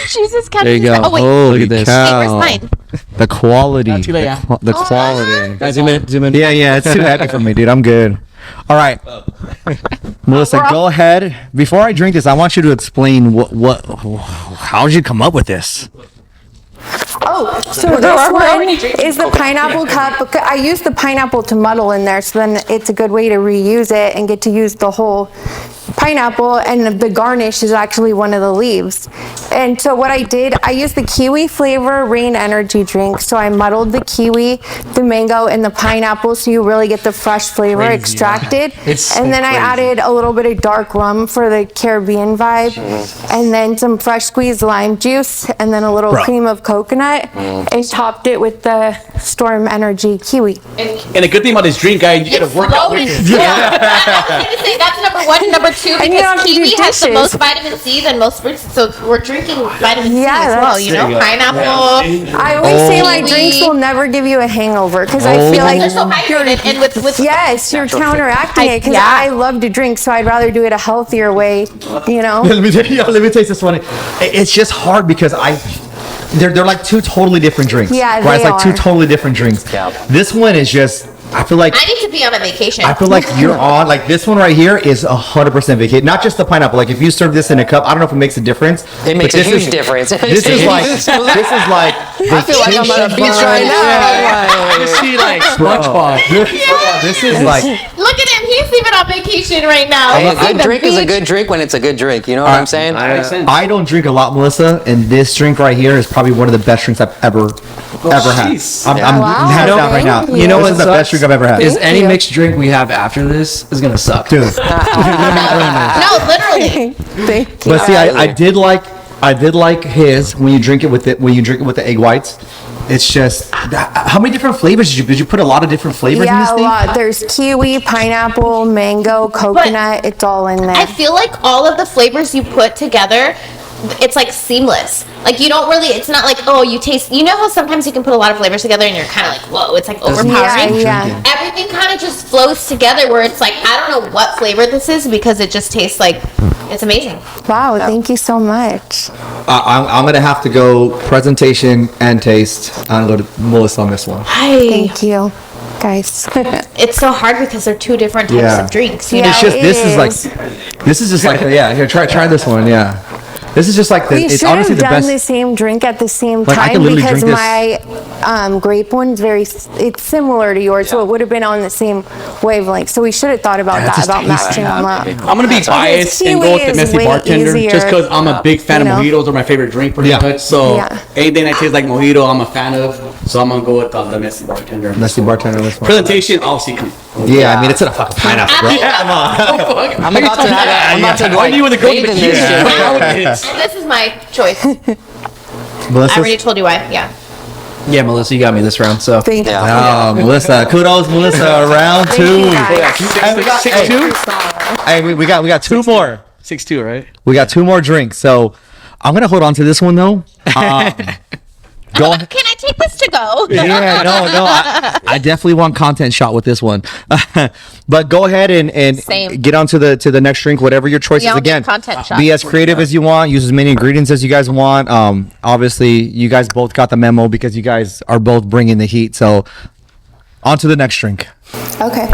Jesus, can There you go. Oh wait, Holy Look at this. wait, cow. where's mine? The quality. Not too late, yeah. The quality. Guys, zoom in. Zoom in. Yeah, it's too heavy for me, dude. I'm good. All right, Melissa, go ahead. Before I drink this, I want you to explain how did you come up with this? Oh, so this one is the pineapple cup. I used the pineapple to muddle in there, so then it's a good way to reuse it and get to use the whole pineapple, and the garnish is actually one of the leaves. And so what I did, I used the kiwi flavor rain energy drink. So I muddled the kiwi, the mango, and the pineapple, so you really get the fresh flavor extracted. And then I added a little bit of dark rum for the Caribbean vibe, and then some fresh squeezed lime juice, and then a little cream of coconut, and topped it with the Storm Energy kiwi. And the good thing about this drink, you get to work out with it. Yeah. I was gonna say that's number one. Number two, And you don't because have to do kiwi has the dishes. most vitamin C than most fruits, so we're drinking vitamin C Yeah, as well. that's- You know, pineapple. I always say my Kiwi. drinks will never give you a hangover because I feel Because like they're so hydrated, and with yes, you're counteracting it because Yeah. I love to drink, so I'd rather do it a healthier way, you know. let me tell you this one. It's just hard because they're like two totally different drinks. Yeah, right. It's they like two are. totally different drinks. Yeah. This one is just. I feel like I need to be on a vacation. you're on like this one right here is 100% vacation. Not just the pineapple. Like if you serve this in a cup, I don't know if it makes a difference. It makes but a this huge is- difference. This is like I feel like I'm on a beach right now. You see, like, SpongeBob. This is like. Look at him. He's even on vacation right now. Hey, a He's on good the drink is a beach. good drink when it's a good drink. You know what I'm saying? I don't drink a lot, Melissa, and this drink right here is probably one of the best drinks I've ever had. jeez. I'm Wow, hands down right now. thank You know this what is the best drink I've ever had. Is any you. mixed drink we have after this is gonna suck. Dude. No, literally. Thank you. But see, I did like his when you drink it with the egg whites. It's just how many different flavors did you put a lot of different flavors in this Yeah, a thing? lot. There's kiwi, pineapple, mango, coconut. It's all in I there. feel like all of the flavors you put together, it's like seamless. Like you don't really, it's not like, oh, you taste, you know how sometimes you can put a lot of flavors together and you're kind of like, whoa, it's like overpowering. Yeah. Everything kind of just flows together where it's like, I don't know what flavor this is because it just tastes like, it's amazing. Wow, thank you so much. I'm gonna have to go presentation and taste. I'm gonna go to Melissa on this one. Thank you, guys. It's so hard because they're two different types Yeah. of drinks. You Yeah. know? It's just it this is just like yeah. Here, try this one. Yeah, this is just like We it's should honestly have the done best. the same drink at the same Like, I time could literally because drink my grape one's it's similar to yours, so it would have been on the same wavelength. So we should have thought about that, just about tastes matching them up. I'm gonna be biased and go with the Kiwi is messy way bartender easier, just because I'm a big fan you of know? mojitos. Are my favorite drink pretty Yeah. much. So Yeah. anything that tastes like mojito, I'm a fan of. So I'm gonna go with the messy bartender. Messy bartender on this one. Presentation, obviously. Yeah, I mean it's in a fucking pineapple, bro. I'm about to have I'm about to Why do you with a girl bathe in with this a shit. And this is my choice. I Melissa. already told you why. Yeah. Yeah, Melissa, you got me this round. So Thank you. Yeah. Melissa, kudos, Melissa. Round Thank two. you, guys. Hey, we got 6'2"? Hey, we got two more. 6'2", right? We got two more drinks. So I'm gonna hold on to this one though. Go ahead. Can I take this to go? Yeah, no. I definitely want content shot with this one. But go ahead and Same. get on to the next drink, whatever your choice Yeah, is. I'll get Again, content shot. be as creative as you want. Use as many ingredients as you guys want. Obviously, you guys both got the memo because you guys are both bringing the heat. So on to the next drink. Okay.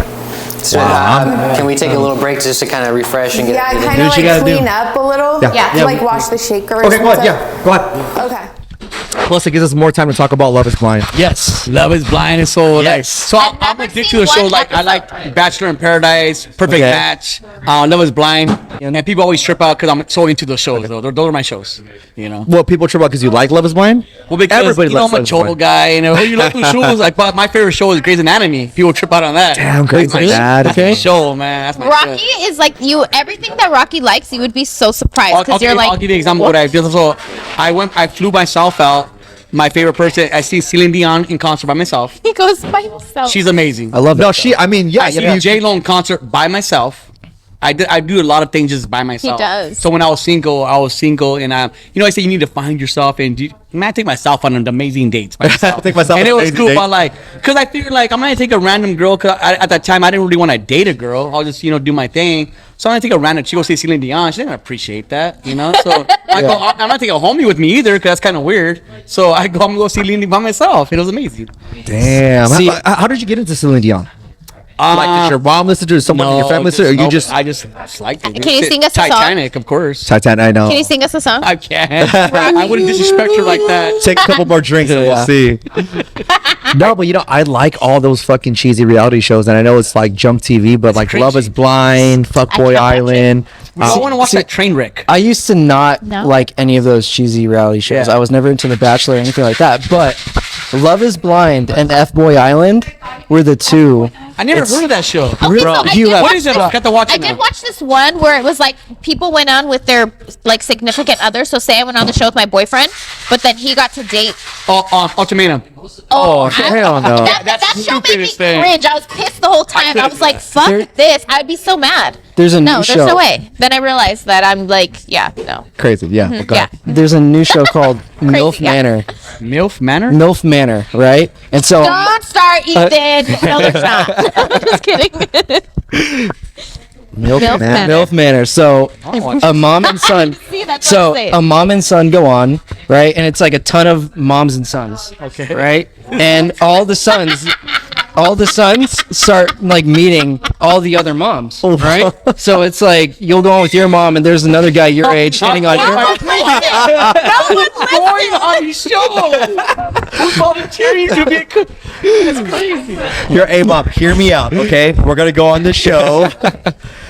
So, can we take a little break just to kind of refresh and get Yeah, get kind in? of what you like gotta do. clean up a little. Yeah. Like wash the shaker. or Okay, go ahead. something. Yeah, go ahead. Okay. Plus, it gives us more time to talk about Love Is Blind. Yes, Love Is Blind is so Yes. so I've I'm never addicted seen to the show. one Like I like Bachelor in Paradise, Perfect Okay. Match, Love Is Blind, and people always trip out because I'm so into those shows. Though those are my shows, you know. Well, people trip out because you like Love Is Blind? Well, because Everybody you know loves I'm a Love Is total Blind. guy, and you love those shows. Like, but my favorite show is Grey's Anatomy. People trip out on that. Damn, Grey's That's my Anatomy. shit. That's my show, man. That's my Rocky shit. is like you. Everything that Rocky likes, you would be so surprised because you're like. I'll give you an example of what I did. So I flew myself out. My favorite person, I see Celine Dion in concert by myself. He goes by himself. She's amazing. I love that. No, I mean, yeah. I see you- J-Lo in concert by myself. I do a lot of things just by myself. does. So when I was single, and I say you need to find yourself, and I take myself on amazing dates by myself. Take myself and on it was amazing cool, dates. but like, cause I figured like I'm gonna take a random girl, cause at that time I didn't really want to date a girl. I'll just do my thing. So I'm gonna take a random. She go see Celine Dion. She didn't appreciate that, So I go, I'm not taking a homie with me either, cause that's kind of weird. So I'm gonna go see Celine by myself. It was amazing. Damn. See- how did you get into Celine Dion? Like, did your mom listen to it? Someone in your family listen to it? Or you just I just liked it. Can you sing us a song? Titanic, of course. Titanic? I know. Can you sing us a song? I can't. I wouldn't disrespect her like that. Take a couple more drinks and we'll see. No, but I like all those fucking cheesy reality shows, and I know it's like Jump TV, but like cringy. Love Is Blind, Fuckboy Island. I want to watch that train wreck. I used to not No? like any of those cheesy reality shows. Yeah. I was never into The Bachelor or anything like that. But Love Is Blind and F-Boy Island were the two. I never heard of that show. Okay, so I you did have- What watch is it? this- I got to watch I it did now. watch this one where it was like people went on with their like significant other. So say I went on the show with my boyfriend, but then he got to date. Ultimatum. Oh, hell no. That show made me stupidest thing. cringe. I was pissed the whole time. I was like, "Fuck There- this!" I'd be so mad. There's a No, new there's show. no way. Then I realized that I'm like, yeah, no, Crazy, yeah. Okay. Mm-hmm. yeah. There's a new show called MILF yeah. Manor. MILF Manor? MILF Manor, right? And so Don't start, Ethan. No, there's not. I'm just kidding. Milk Milk Man. Manor. MILF Manor. So a mom and son. See, that's So what I'm saying. a mom and son go on, right? And it's like a ton of moms and sons. Okay. Right? And all the sons start like meeting all the other moms, right? So it's like you'll go on with your mom and there's another guy your age hitting on your Going on your show. Who's volunteering to be a cook? That's crazy. You're a mom. Hear me out, okay? We're gonna go on the show.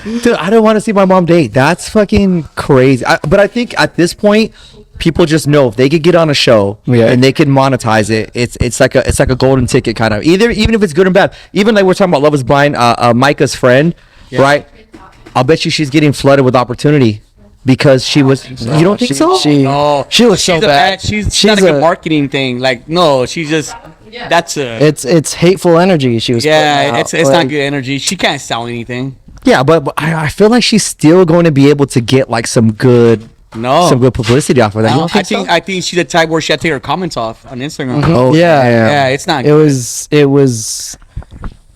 Dude, I don't want to see my mom date. That's fucking crazy. But I think at this point, people just know if they could get on a show and they can monetize it, it's like a golden ticket kind of. Even if it's good and bad. Even like we're talking about Love Is Blind, Micah's friend, right? I'll bet you she's getting flooded with opportunity because she was. You don't think so? She looks so She's a bad. She's not like a marketing thing. Like, no, she's just. That's a. It's hateful energy she was. Yeah, putting out. it's not Like, good energy. She can't sell anything. Yeah, but I feel like she's still going to be able to get like some good publicity off of that. You don't think so? I think she's the type where she had to take her comments off on Instagram. Oh, Yeah. It's not. It was.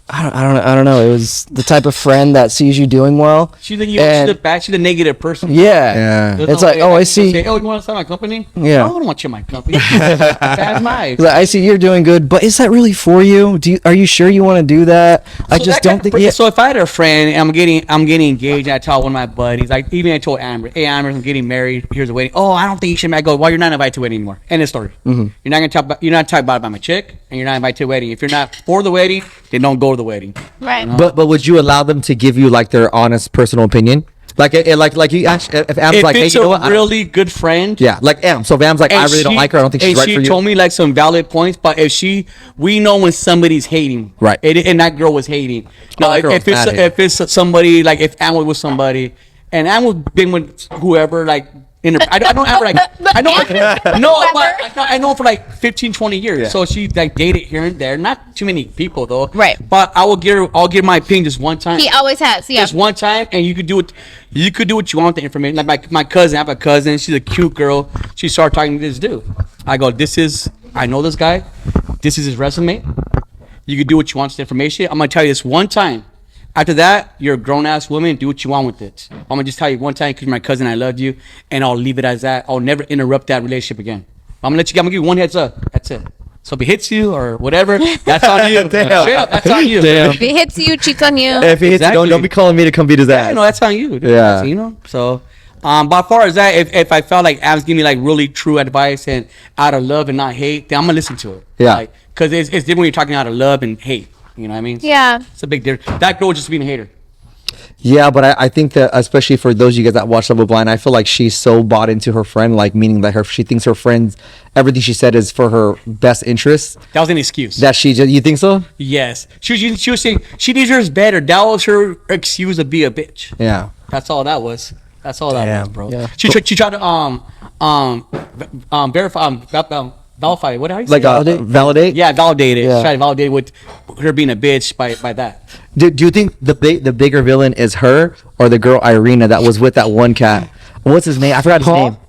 I don't know. It was the type of friend that sees you doing well. She's the and- she's a negative person. Yeah. There's It's no like, way oh, that I people see. Say, oh, you want to start my company? Yeah. No, I don't want you in my company. That's nice. Like, I see you're doing good, but is that really for you? Are you sure you want to do that? I So just that don't kind think. of Yeah. So if I had a friend and I'm getting engaged, and I tell one of my buddies, like even I told Amber, hey Amber, I'm getting married. Here's a wedding. Oh, I don't think you should. I go, well, you're not invited to a wedding anymore. End of story. Mm-hmm. You're not gonna talk about. You're not talking about my chick, and you're not invited to a wedding. If you're not for the wedding, then don't go to the wedding. Right. But would you allow them to give you like their honest personal opinion? Like you actually, if Am's If like, hey, it's you know a what? really good friend, Yeah, like Am. So if Am's like, I and really don't she- like her. I don't think she's and right for she you. told me like some valid points, but we know when somebody's hating, Right. And that girl was hating. No, that girl if was mad hating. it's somebody like if Am was with somebody, and Am was been with whoever like. I don't ever like I know for like 15 20 years. Yeah. So she like dated here and there, not too many people though, Right. But I'll give my opinion just one time. He always has. Yeah. Just one time, and you could do what you want with the information. Like my cousin, I have a cousin. She's a cute girl. She started talking to this dude. I go, I know this guy. This is his resume. You could do what you want with the information. I'm gonna tell you this one time. After that, you're a grown ass woman. Do what you want with it. I'm gonna just tell you one time because you're my cousin. I love you, and I'll leave it as that. I'll never interrupt that relationship again. I'm gonna give you one heads up. That's it. So if he hits you or whatever, that's on you. Straight up, that's on you. Damn. If he hits you, cheats on you. If he hits you, Exactly. don't be calling me to come beat his ass. Yeah, no, that's on you. Dude. Yeah. You know. So, but as far as that, if I felt like Ab's giving me like really true advice and out of love and not hate, then I'm gonna listen to it. Yeah. Like, cause it's different when you're talking out of love and hate. You know what I mean? Yeah. It's a big difference. That girl was just being a hater. Yeah, but I think that especially for those of you guys that watch Love Is Blind, I feel like she's so bought into her friend, like meaning that she thinks her friends, everything she said is for her best interest. That was an excuse. That you think so? Yes. She was saying she deserves better. That was her excuse to be a bitch. Yeah. That's all that was. That's all that was, Damn, bro. yeah. She tried to verify. What are you Like Validate? validate. Yeah, validate it. Yeah. Try to validate with her being a bitch by that. Do you think the bigger villain is her or the girl Irina that was with that one cat? What's his name? I forgot his Paul? name.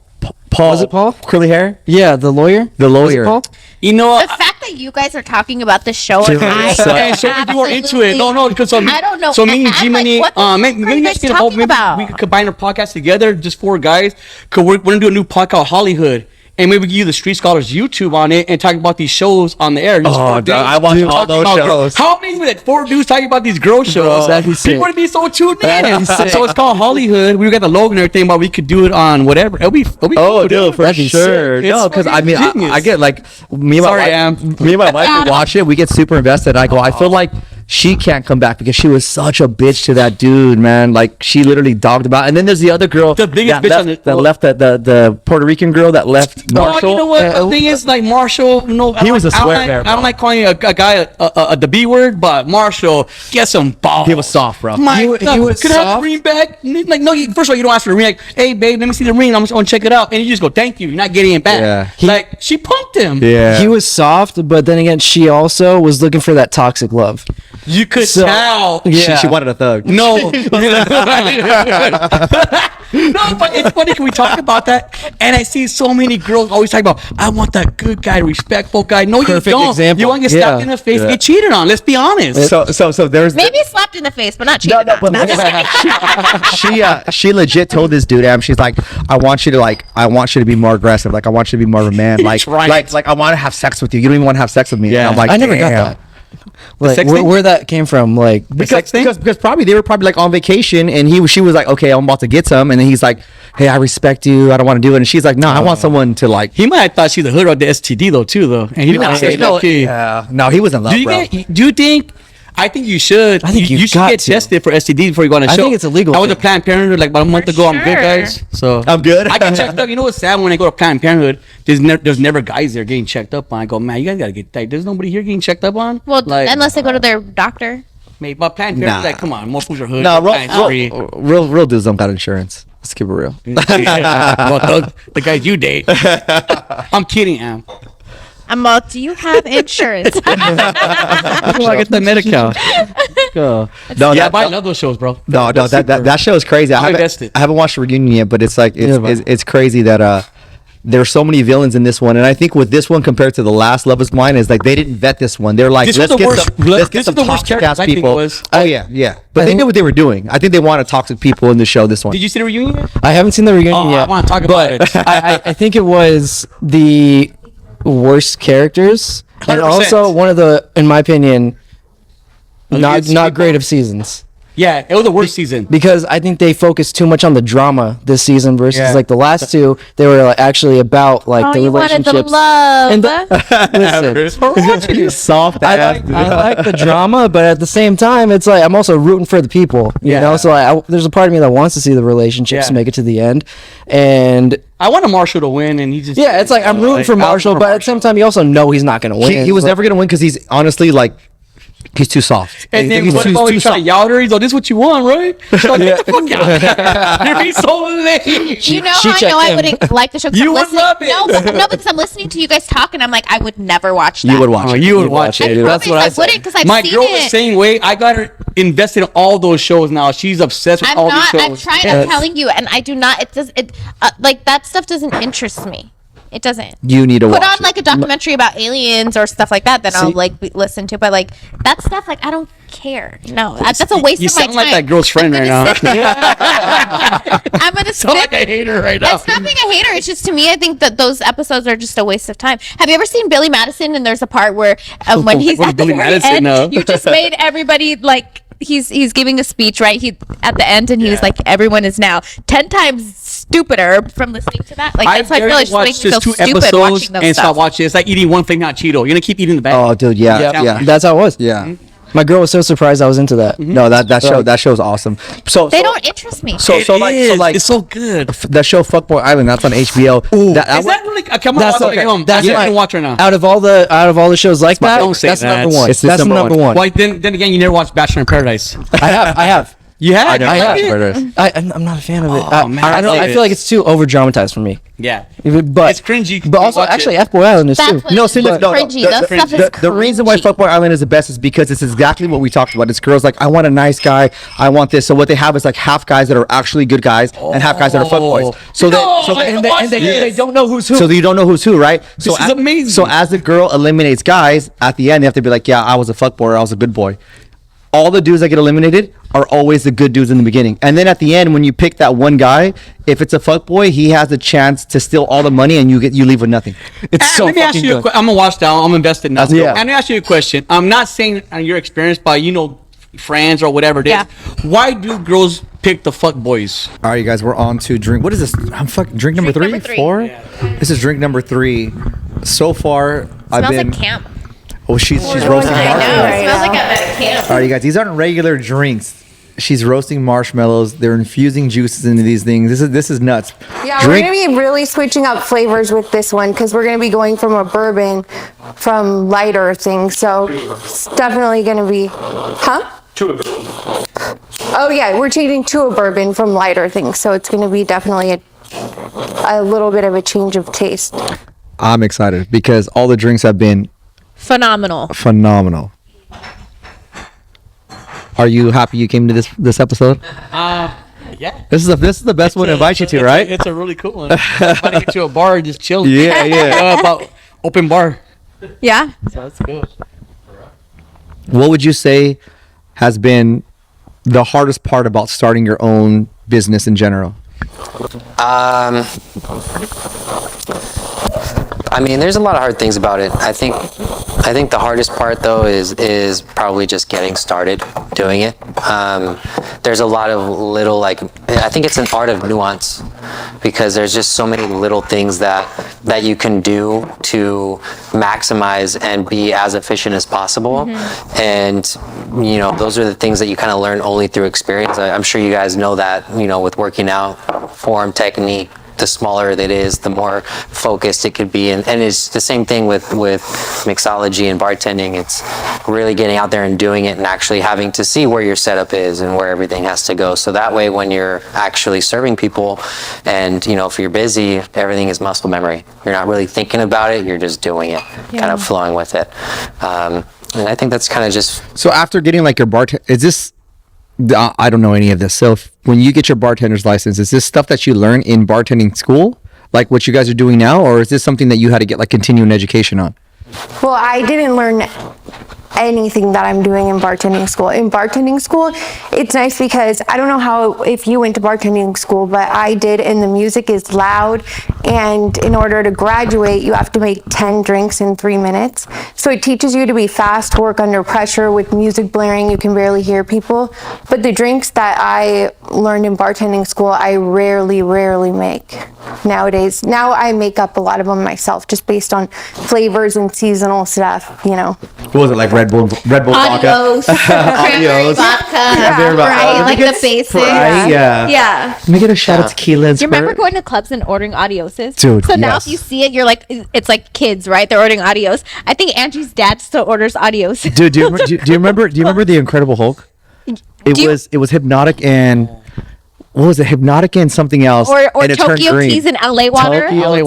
Paul. Was it Paul? Curly hair. Yeah, the lawyer. The Was it lawyer. Paul? You know, The fact that you guys are talking about the show and Dude, I so- and so you were into it. No, because so I don't know. So me and I'm like, G-Money, what the fuck are maybe you you guys guys can help. talking Maybe about? we could combine our podcast together, just four guys. Cause we're gonna do a new podcast called Hollywood. and maybe give you the Street Scholars YouTube on it and talk about these shows on the air. Just Oh, four dude, dudes I watch all talking those about shows. How amazing is that? 4 dudes talking about these girl shows. that'd be sick. People would be so tuned in. That'd be sick. So it's called Hollywood. We got the logo and everything, but we could do it on whatever. It'll be Oh, cool, dude, for That'd be sure. sick. No, It's because I fucking mean, genius. I get like me and my Sorry, wife. Am. Me and my wife would watch it. We get super invested. I go, I feel like she can't come back because she was such a bitch to that dude, man. Like she literally dogged about. And then there's the other girl The biggest that bitch on left, the- that left the Puerto Rican girl that left Marshall. Oh, you know what? The thing is, like Marshall, no, He was a I don't swear like- bear, I don't bro. like calling a guy the B word, but Marshall, get some balls. He was soft, bro. My He God, was could I have soft? the ring back? Like, no. First of all, you don't ask for the ring. Like, hey, babe, let me see the ring. I'm just gonna check it out, and you just go, thank you. You're not getting it back. Yeah. Like she punked him. Yeah. He was soft, but then again, she also was looking for that toxic love. You could So- tell. Yeah. She wanted a thug. No. No, but it's funny. Can we talk about that? And I see so many girls always talk about, I want that good guy, respectful guy. No, Perfect you don't. example. You want to get slapped Yeah. in the face, Yeah. get cheated on. Let's be honest. So there's Maybe slapped in the face, but not No, cheated no, on. but No, I'm just kidding. she legit told this dude, she's like, I want you to be more aggressive. Like I want you to be more of a man. Like right. like I want to have sex with you. You don't even want to have sex with me. Yeah. And I'm like, I never got damn. that. Like sex thing? where that came from, like sex thing? Because probably they were probably like on vacation and she was like, okay, I'm about to get some, and then he's like, hey, I respect you, I don't want to do it, and she's like, no, I want someone to like. He might have thought she's the hood of the STD though, too, though. And he didn't say okay. Yeah, no, he was in love, Do you bro. do you think? I think you should. I think you should got get to. tested for STD before you go on a show. I think it's a legal I was at thing. Planned Parenthood like about a month ago. I'm good, sure. guys. So I'm good. I get checked up. You know what's sad when I go to Planned Parenthood? There's never guys there getting checked up on. I go, man, you guys gotta get. Like, there's nobody here getting checked up on. Well, like, unless they go to their doctor. maybe, but Planned Parenthood, Nah. like, come on, most fools are hood. No, Planned's free. real dudes don't got insurance. Let's keep it real. Well, the guys you date. I'm kidding, Am. I'm all, do you have insurance? I get the Medi-Cal. No, Yeah, I love those shows, bro. No, that show is crazy. I'm invested. I haven't watched the reunion yet, but it's like Yeah, but- it's crazy that there's so many villains in this one, and I think with this one compared to the last Love Is Blind is like they didn't vet this one. They're like, This was let's the get worst- some, let's this get is some the worst toxic characters ass I think people. was. Oh yeah, but they think- knew what they were doing. I think they wanted toxic people in the show. This one. Did you see the reunion yet? I haven't seen the reunion Oh, I yet. wanna talk about but it. I think it was the worst characters, and 100%. also one of the, in my opinion, not Against not people. great of seasons. Yeah, it was the worst season. Because I think they focused too much on the drama this season versus Yeah. like the last two. They were like, actually about like Oh, the you wanted relationships. the love. And listen, You soft I ass. like, I like the drama, but at the same time, it's like I'm also rooting for the people. You Yeah. know, so there's a part of me that wants to see the relationships Yeah. make it to the end, and I wanted Marshall to win, and he just yeah, it's like I'm rooting for Marshall, but at the same time, you also know he's not going to win. He was But- never gonna win because he's honestly like he's too soft. And then he's what about he trying to yell at her? He's like, "This is what you want, right?" She's like, "Get the fuck out! You're being so lame." You know she how I checked know I him. wouldn't like the show? 'Cause You I'm would listening- love it. No, because I'm listening to you guys talk, and I'm like, I would never watch that. You would watch Oh, it. you would watch I it. That's promise what I I said. wouldn't because I've My seen girl it. the same way. I got her invested in all those shows now. She's obsessed with I'm all not. these I'm shows. trying. I'm telling you, and I do not. It does. It like that stuff doesn't interest me. It doesn't. You need to Put watch on it. like a documentary about aliens or stuff like that. Then I'll like listen to. But like that stuff, like I don't care. No, that's a waste You of my sound time. like that girl's friend right now. I'm gonna Sound like sit. I hate her right now. It's not being a hater. It's just to me, I think that those episodes are just a waste of time. Have you ever seen Billy Madison? And there's a part where when he's What at the Billy very Madison, end, you just made everybody like he's giving a speech, right? He at the end, and he's like, everyone is now 10 times stupider from listening to that. Like that's why I feel like it's watched making me just feel 2 stupid episodes watching those and stuff. stop watching. It's like eating one thing, not Cheeto. You're gonna keep eating the bag. Oh, dude, yeah, Yeah. yeah. That's how it was. Yeah. My girl was so surprised I was into that. No, that show's awesome. So They don't interest me. so like it's so good. that show Fuckboy Island, that's on HBO. That Is that really? Come on, That's watch it. okay. Come on. That's you my- can watch right now. Out of all the shows like that, don't say that's that. number one. It's That's number number one. one. Well, then again, you never watched Bachelor in Paradise. I have. You have? I never I watched have. Murders. I'm not a fan of it. Oh, man, I I feel like it's too over dramatized for me. Yeah. But It's cringy. But also, Watch it. actually, F Boy Island is too. That's what No, it see, is. look, no, no, Cringy. That stuff is the reason why cringy. Fuckboy Island is the best is because it's exactly what we talked about. It's girls like, I want a nice guy, I want this. So what they have is like half guys that are actually good guys and half guys that are fuckboys. So No, they don't know who's who. so you don't know who's who, right? So This is amazing. So as the girl eliminates guys, at the end they have to be like, yeah, I was a fuckboy or I was a good boy. all the dudes that get eliminated are always the good dudes in the beginning. And then at the end, when you pick that one guy, if it's a fuckboy, he has a chance to steal all the money and you leave with nothing. It's so Let me ask fucking you. good. I'm gonna watch down. I'm invested now. Yeah. Let me ask you a question. I'm not saying on your experience, but friends or whatever it is. Yeah. Why do girls pick the fuck boys? All right, you guys, we're on to drink. What is this? I'm fucking drink number Drink three, number 3. 4. This is drink number 3. So far, I've Smells been. like camp. Oh, she's roasting I know. marshmallows. It smells like I'm at camp. All right, you guys, these aren't regular drinks. She's roasting marshmallows. They're infusing juices into these things. This is nuts. Yeah, Drink- we're going to be really switching up flavors with this one because we're going to be going from a bourbon from lighter things. So it's definitely going to be, Oh yeah, we're changing to a bourbon from lighter things. So it's going to be definitely a little bit of a change of taste. I'm excited because all the drinks have been Phenomenal. phenomenal. Are you happy you came to this episode? Yeah. This is the best one to invite you to, right? It's a really cool one. Somebody get to a bar and just chill. Yeah, yeah. About open bar. Yeah. So that's good. What would you say has been the hardest part about starting your own business in general? I mean, there's a lot of hard things about it. I think the hardest part though is probably just getting started doing it. There's a lot of little, I think it's an art of nuance because there's just so many little things that you can do to maximize and be as efficient as possible. And those are the things that you kind of learn only through experience. I'm sure you guys know that, with working out, form, technique. The smaller it is, the more focused it could be. And it's the same thing with mixology and bartending. It's really getting out there and doing it and actually having to see where your setup is and where everything has to go. So that way, when you're actually serving people and, if you're busy, everything is muscle memory. You're not really thinking about it. You're just doing it, kind of flowing with it. And I think that's kind of just... So after getting your bartender, is this... I don't know any of this. So when you get your bartender's license, is this stuff that you learn in bartending school, like what you guys are doing now, or is this something that you had to get continuing education on? Well, I didn't learn anything that I'm doing in bartending school. In bartending school, it's nice because I don't know if you went to bartending school, but I did, and the music is loud, and in order to graduate, you have to make 10 drinks in 3 minutes. So it teaches you to be fast, to work under pressure with music blaring, you can barely hear people. But the drinks that I learned in bartending school, I rarely make nowadays. Now I make up a lot of them myself, just based on flavors and seasonal stuff, What was it, like Red Bull vodka? Adios. Cranberry vodka. Right, like the basics. Sprite, yeah. Yeah. Let me get a shot of tequila and Do you remember Sprite. going to clubs and ordering adioses? Dude, so now yes. if you see it, you're like, it's like kids, right? They're ordering adios. I think Angie's dad still orders adios. Dude, do you remember the Incredible Hulk? It was Hypnotic and what was it? Hypnotic and something else. Or and it turned Tokyo green. Teas and LA Water. Tokyo LA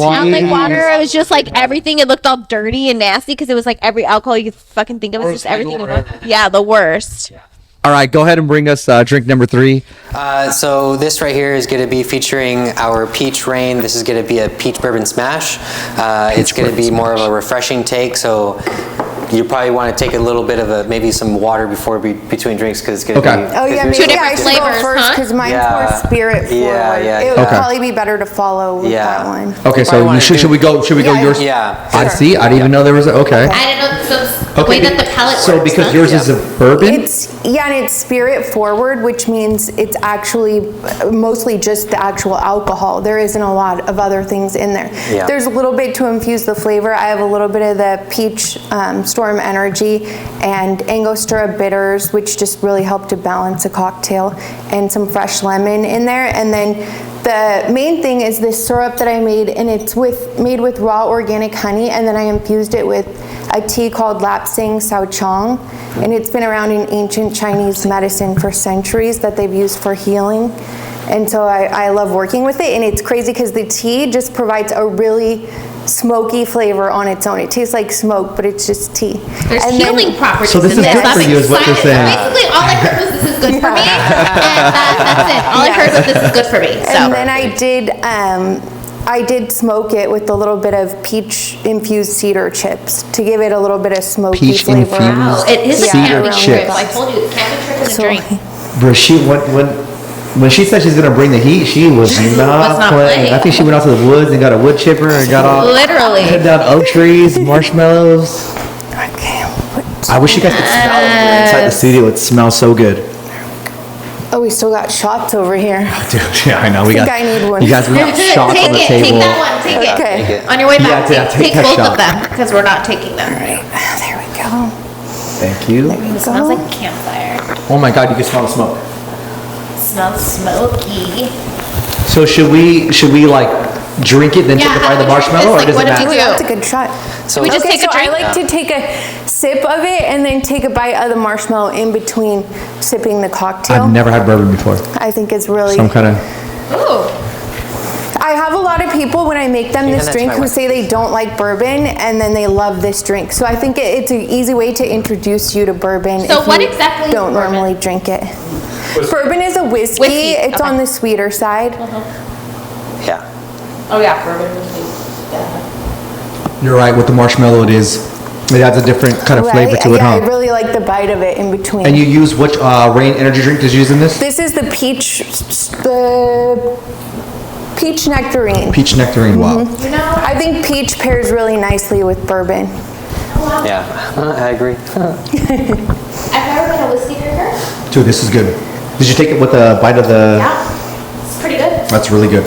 Water. It was just like everything. It looked all dirty and nasty because it was like every alcohol you could fucking think of. It's just everything. Yeah, the worst. All right, go ahead and bring us drink number 3. So this right here is going to be featuring our Peach Rain. This is going to be a peach bourbon smash. It's going to be more of a refreshing take. So you probably want to take a little bit of maybe some water between drinks because it's going to be... Oh yeah, maybe different I should flavors, go first huh? because mine's Yeah. more spirit forward. Yeah, It would Okay. probably be better to follow with that one. Okay, so wanna should we go Yeah. yours? Yeah. I see. I didn't even know there was okay. I didn't know the way that the palate So works. because huh? yours is a bourbon? And it's spirit forward, which means it's actually mostly just the actual alcohol. There isn't a lot of other things in there. Yeah. There's a little bit to infuse the flavor. I have a little bit of the peach storm energy and Angostura bitters, which just really help to balance a cocktail, and some fresh lemon in there. And then the main thing is this syrup that I made, and it's made with raw organic honey, and then I infused it with a tea called Lapsang Souchong, and it's been around in ancient Chinese medicine for centuries that they've used for healing. And so I love working with it, and it's crazy because the tea just provides a really smoky flavor on its own. It tastes like smoke, but it's just tea. There's And healing properties So this in is this. good for I'm you is what you're excited. saying. Basically, all I heard was this is good for me, and that's it. All I heard was this is good for me. So And then I did, I did smoke it with a little bit of peach infused cedar chips to give it a little bit of smoky Peach flavor. infused Wow, it is a cedar camping chips. trip. I told you, it's camping trip and a So- drink. Bro, when she said she's gonna bring the heat, she was not not playing. playing. I think she went out to the woods and got a wood chipper and got off. Literally. Head down oak trees, marshmallows. Okay. I wish you guys could smell it inside the studio. It smells so good. Oh, we still got shots over here. Dude, yeah, I know. We I got. think I need one. You guys, we got shots Take on the it. table. Take that one. Take it. Okay. Take it. On your way back, Yeah, take that both shot. of them because we're not taking them. Right. There we go. Thank you. It smells like a campfire. Oh my God, you can smell the smoke. Smells smoky. So should we like drink it then take a bite of the marshmallow, or Like, does what it if you matter? do? That's a good shot. So We just Okay, take a so I drink? like to take a sip of it and then take a bite of the marshmallow in between sipping the cocktail. I've never had bourbon before. I think it's really. Some kind of. Ooh. I have a lot of people when I make them Yeah, this that's drink my who wife. say they don't like bourbon and then they love this drink. So I think it's an easy way to introduce you to bourbon. So if what you exactly is don't bourbon? normally drink it. Bourbon is a whiskey. Whiskey, It's okay. on the sweeter side. yeah. Oh yeah, bourbon. You're right. With the marshmallow, it is. It adds a different kind of flavor Right? to it, Yeah, I huh? really like the bite of it in between. And you use which Rain energy drink did you use in this? This is the peach nectarine. Peach nectarine. Wow. You know, I think peach pairs really nicely with bourbon. Yeah. I agree. I've never been a whiskey drinker. Dude, this is good. Did you take it with a bite of the? Yeah, it's pretty good. That's really good.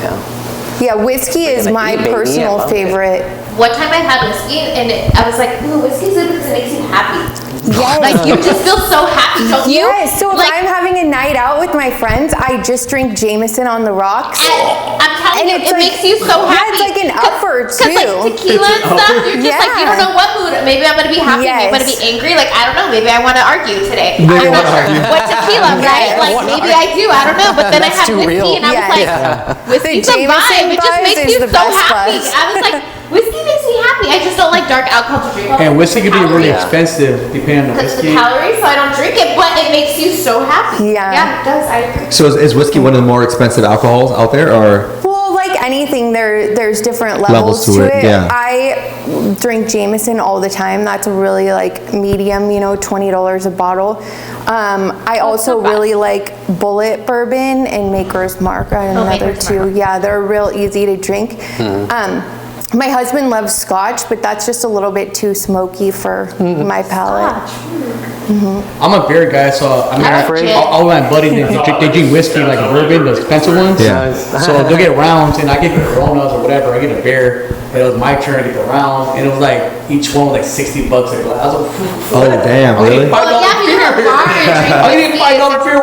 Yeah. Yeah, whiskey is gonna my eat, baby. I personal love it. favorite. One time I had whiskey and I was like, ooh, whiskey's good because it makes you happy. Yes. Like you just feel so happy, don't you? Yes, so if like, I'm having a night out with my friends, I just drink Jameson on the rocks. I'm telling you, it's it like- makes you so yeah, happy. it's like an upper, Because like too. tequila and stuff, you're just like, you Yeah. don't know what mood. Maybe I'm going to be happy, maybe I'm going to be Yes. angry. Like, I don't know, maybe I want to argue today. Maybe I'm not wanna sure. argue. What tequila, right? Yes. Like, maybe I do, I don't know. But then I That's had too whiskey real. and I was Yes. like, Yeah. whiskey's The a vibe. Jameson It just buzz makes is you the so best happy. buzz. I was like, whiskey makes me happy. I just don't like dark alcohol to drink. And whiskey can be really Yeah. expensive depending on the Because of whiskey. the calories, so I don't drink it, but it makes you so happy. Yeah. Yeah, it does. I agree. So is whiskey one of the more expensive alcohols out there, or? Well, like anything, there's different Levels levels, to to it, it. yeah. I drink Jameson all the time. That's a really like medium, $20 a bottle. I also so bad. really like Bullet Bourbon and Maker's Mark are another Maker's two. Mark. Yeah, they're real easy to drink. My husband loves Scotch, but that's just a little bit too smoky for my palate. I'm a beer guy, so I mean, I like gin. all my buddies they drink whiskey like bourbon, the expensive ones. Yeah. So they'll get rounds, and I get Coronas or whatever. I get a beer, and it was my turn to get the round, and it was like each one was like $60 a glass. I was like, Oh damn! I'm Really? getting $5 Well, yeah, but you're a beer. bar and you drink I'm getting whiskey. $5 beer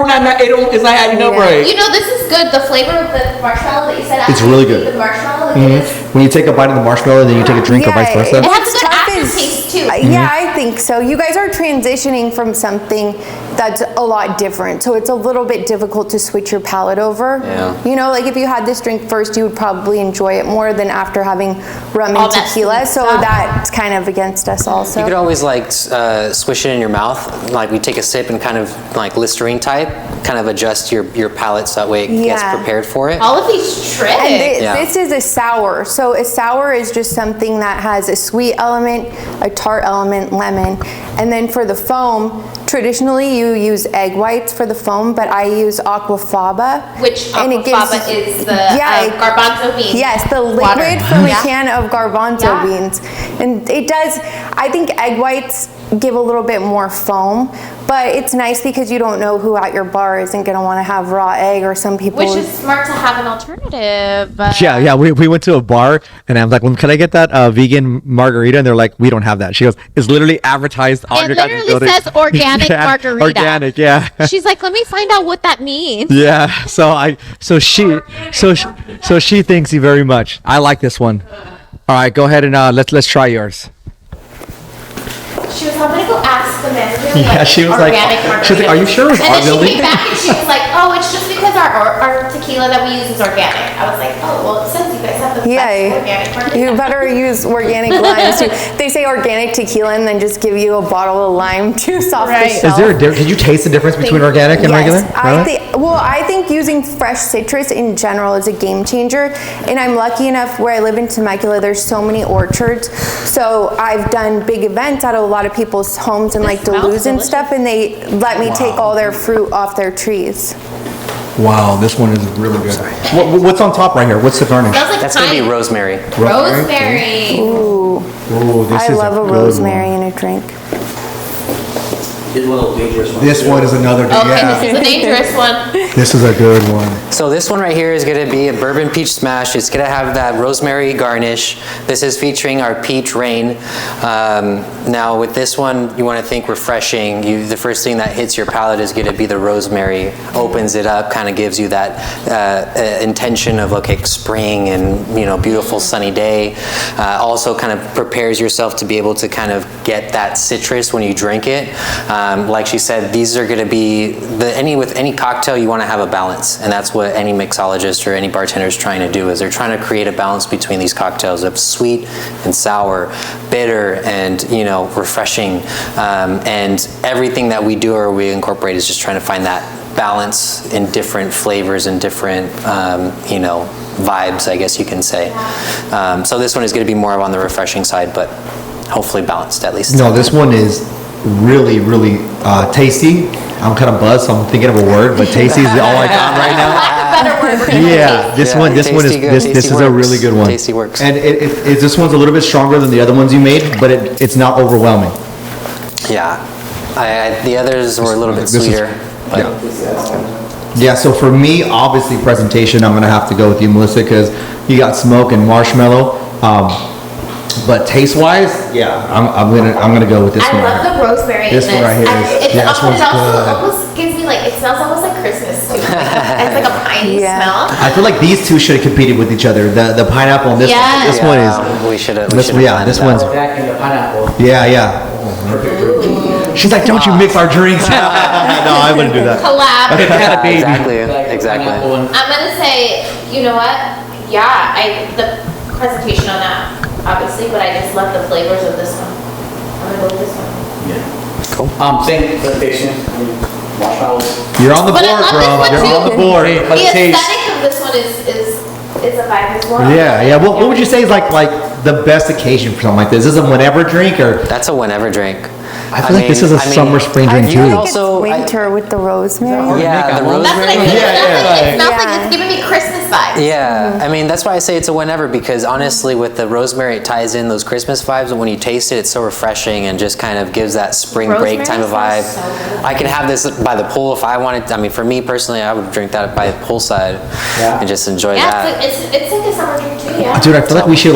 when it's not adding up Yeah. right. You know, this is good. The flavor of the marshmallow that you said. It's after really you eat good. The marshmallow it is. When you take a bite of the marshmallow, then you take a drink, or vice versa. It has a what's good tough is- aftertaste, too. Yeah, I think so. You guys are transitioning from something that's a lot different, so it's a little bit difficult to switch your palate over. Yeah. Like if you had this drink first, you would probably enjoy it more than after having rum All and that tequila. sweet So stuff. that's kind of against us also. You could always like swish it in your mouth, like we take a sip and kind of like Listerine type, kind of adjust your palate so that way it gets Yeah. prepared for it. All of these tricks. And Yeah. this is a sour. So a sour is just something that has a sweet element, a tart element, lemon. And then for the foam, traditionally you use egg whites for the foam, but I use aquafaba. Which and it gives- aquafaba is the Yeah, garbanzo bean. Yes, the water. liquid from Yeah. a can of garbanzo Yeah. beans. And it does, I think egg whites give a little bit more foam, but it's nice because you don't know who at your bar isn't going to want to have raw egg, or some people. Which is smart to have an alternative. Yeah. We went to a bar, and I'm like, "Well, can I get that vegan margarita?" And they're like, "We don't have that." She goes, "It's literally advertised on It your guys' literally building." says organic Yeah, margarita. Organic, yeah. She's like, let me find out what that means. Yeah, so she thanks you very much. I like this one. All right, go ahead and let's try yours. She was, I'm gonna go ask the manager. Yeah, she was like- organic she was like, margarita. "Are you sure it's And our then she building?" came back and she was like, oh, it's just because because our tequila that we use is organic. I was like, oh, well, since you guys have the best organic market. You better use organic limes too. They say organic tequila and then just give you a bottle of lime juice off the Right. shelf. Is there a difference? Did you taste the difference between organic and regular? Yes, I think using fresh citrus in general is a game changer. And I'm lucky enough where I live in Temecula, there's so many orchards. So I've done big events out of a lot of people's homes in like smells Duluth and delicious. stuff, and they let me take all their fruit off their trees. Wow, this one is really good. What's on top right here? What's the garnish? Smells like That's gonna be pine. rosemary. Rosemary. Ooh, Ooh, this I is love a good rosemary one. in a drink. It's one of those dangerous ones. This one is another. Okay, Yeah, this is a dangerous one. this is a good one. So this one right here is going to be a bourbon peach smash. It's going to have that rosemary garnish. This is featuring our peach rain. Now with this one, you want to think refreshing. The first thing that hits your palate is going to be the rosemary. Opens it up, kind of gives you that intention of okay, spring and beautiful sunny day. Also kind of prepares yourself to be able to kind of get that citrus when you drink it. Like she said, these are going to be with any cocktail you want to have a balance, and that's what any mixologist or any bartender is trying to do. Is they're trying to create a balance between these cocktails of sweet and sour, bitter and refreshing, and everything that we do or we incorporate is just trying to find that balance in different flavors and different vibes, I guess you can say. So this one is going to be more on the refreshing side, but hopefully balanced at least. No, this one is really, really tasty. I'm kind of buzzed, so I'm thinking of a word, but tasty is all I got right now. Better word. We're gonna Yeah, this one is tasty good. this Tasty is a works. really good one. Tasty works. And this one's a little bit stronger than the other ones you made, but it's not overwhelming. Yeah, the others were a little bit This is- sweeter, but Yeah, so for me, obviously presentation, I'm gonna have to go with you, Melissa, because you got smoke and marshmallow. But taste-wise, yeah, I'm gonna go with this I one. love the rosemary. This in one right here is- It's yeah, this one's it also good. almost gives me it smells almost like Christmas too. It's like a piney Yeah. smell. I feel like these two should have competed with each other. The pineapple and this one. Yeah. This one is. we should have. This one's. Jack and the pineapple. Yeah. She's like, don't you mix our drinks? No, I wouldn't do that. Collab. Exactly. I'm gonna say, you know what? Yeah, the presentation on that, obviously, but I just love the flavors of this one. I'm gonna go with this one. Same presentation. Marshmallows. You're on the But I board, love bro. this one You're too. on the board. But The taste. aesthetic of this one is a vibe as well. Yeah. What would you say is like the best occasion for something like this? Is this a whenever drink or? That's a whenever drink. I feel like this is a summer spring I drink feel too. like it's Also, winter with the rosemary. Yeah, the That's what I rosemary. said. Yeah, It smells like it's giving me Christmas vibes. Yeah, I mean that's why I say it's a whenever, because honestly with the rosemary it ties in those Christmas vibes, and when you taste it it's so refreshing and just kind of gives that spring break Rosemary type of vibe. smells so good. I can have this by the pool if I wanted. I mean for me personally I would drink that by the poolside and just enjoy Yeah, that. it's like a summer drink too, yeah. Dude, I feel like we should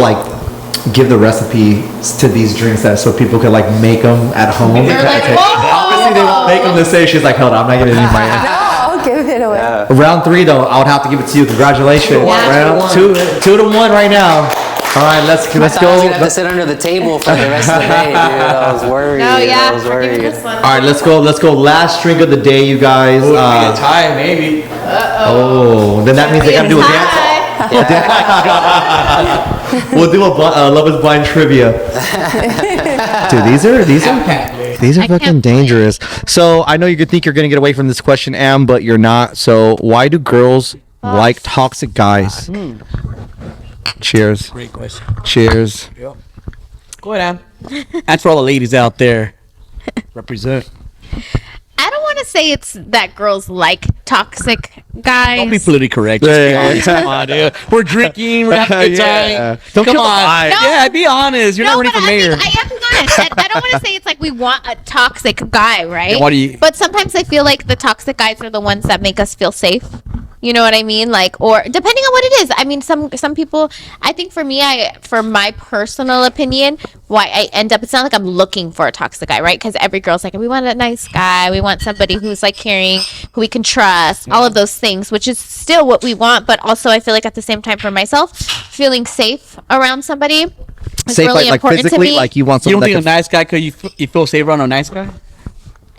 give the recipes to these drinks so people could make them at home. They're like, whoa! Obviously they won't make them the same. She's like, hold on, I'm not gonna need my. No, I'll give it away. Round 3 though, I would have to give it to you. Congratulations. Yeah. Round 2 to 1 right now. All right, let's I thought I was go. gonna have to sit under the table for the rest of the day, dude. I was worried. Oh yeah, I was we're giving worried. this one. All right, let's go. Last drink of the day, you guys. Tie, maybe. Oh, then that means they gotta do a dance. Hi. We'll do a Love is Blind trivia. Dude, these are I fucking can't dangerous. So I know you could think you're gonna get away from this question, Am, but you're not. So why do girls like toxic guys? Cheers. Great question. Cheers. Go ahead, Am. That's for all the ladies out there. Represent. I don't want to say it's that girls like toxic guys. Don't be politically correct. Just be honest. Come on, dude. We're drinking. We're having a good time. Yeah. Don't Come kill the on. vibe. No. Yeah, be honest. You're not running but for mayor. I am honest. I don't want to say it's like we want a toxic guy, right? Yeah, what do you- But sometimes I feel like the toxic guys are the ones that make us feel safe. You know what I mean? Or depending on what it is. I mean, some people. I think for me, for my personal opinion, why I end up. It's not like I'm looking for a toxic guy, right? Because every girl's like, we want a nice guy. We want somebody who's caring, who we can trust. All of those things, which is still what we want. But also, I feel like at the same time, for myself, feeling safe around somebody is Safe, really like important to physically, me. like you want You don't someone think a that nice guy, cause you feel safe around a nice guy?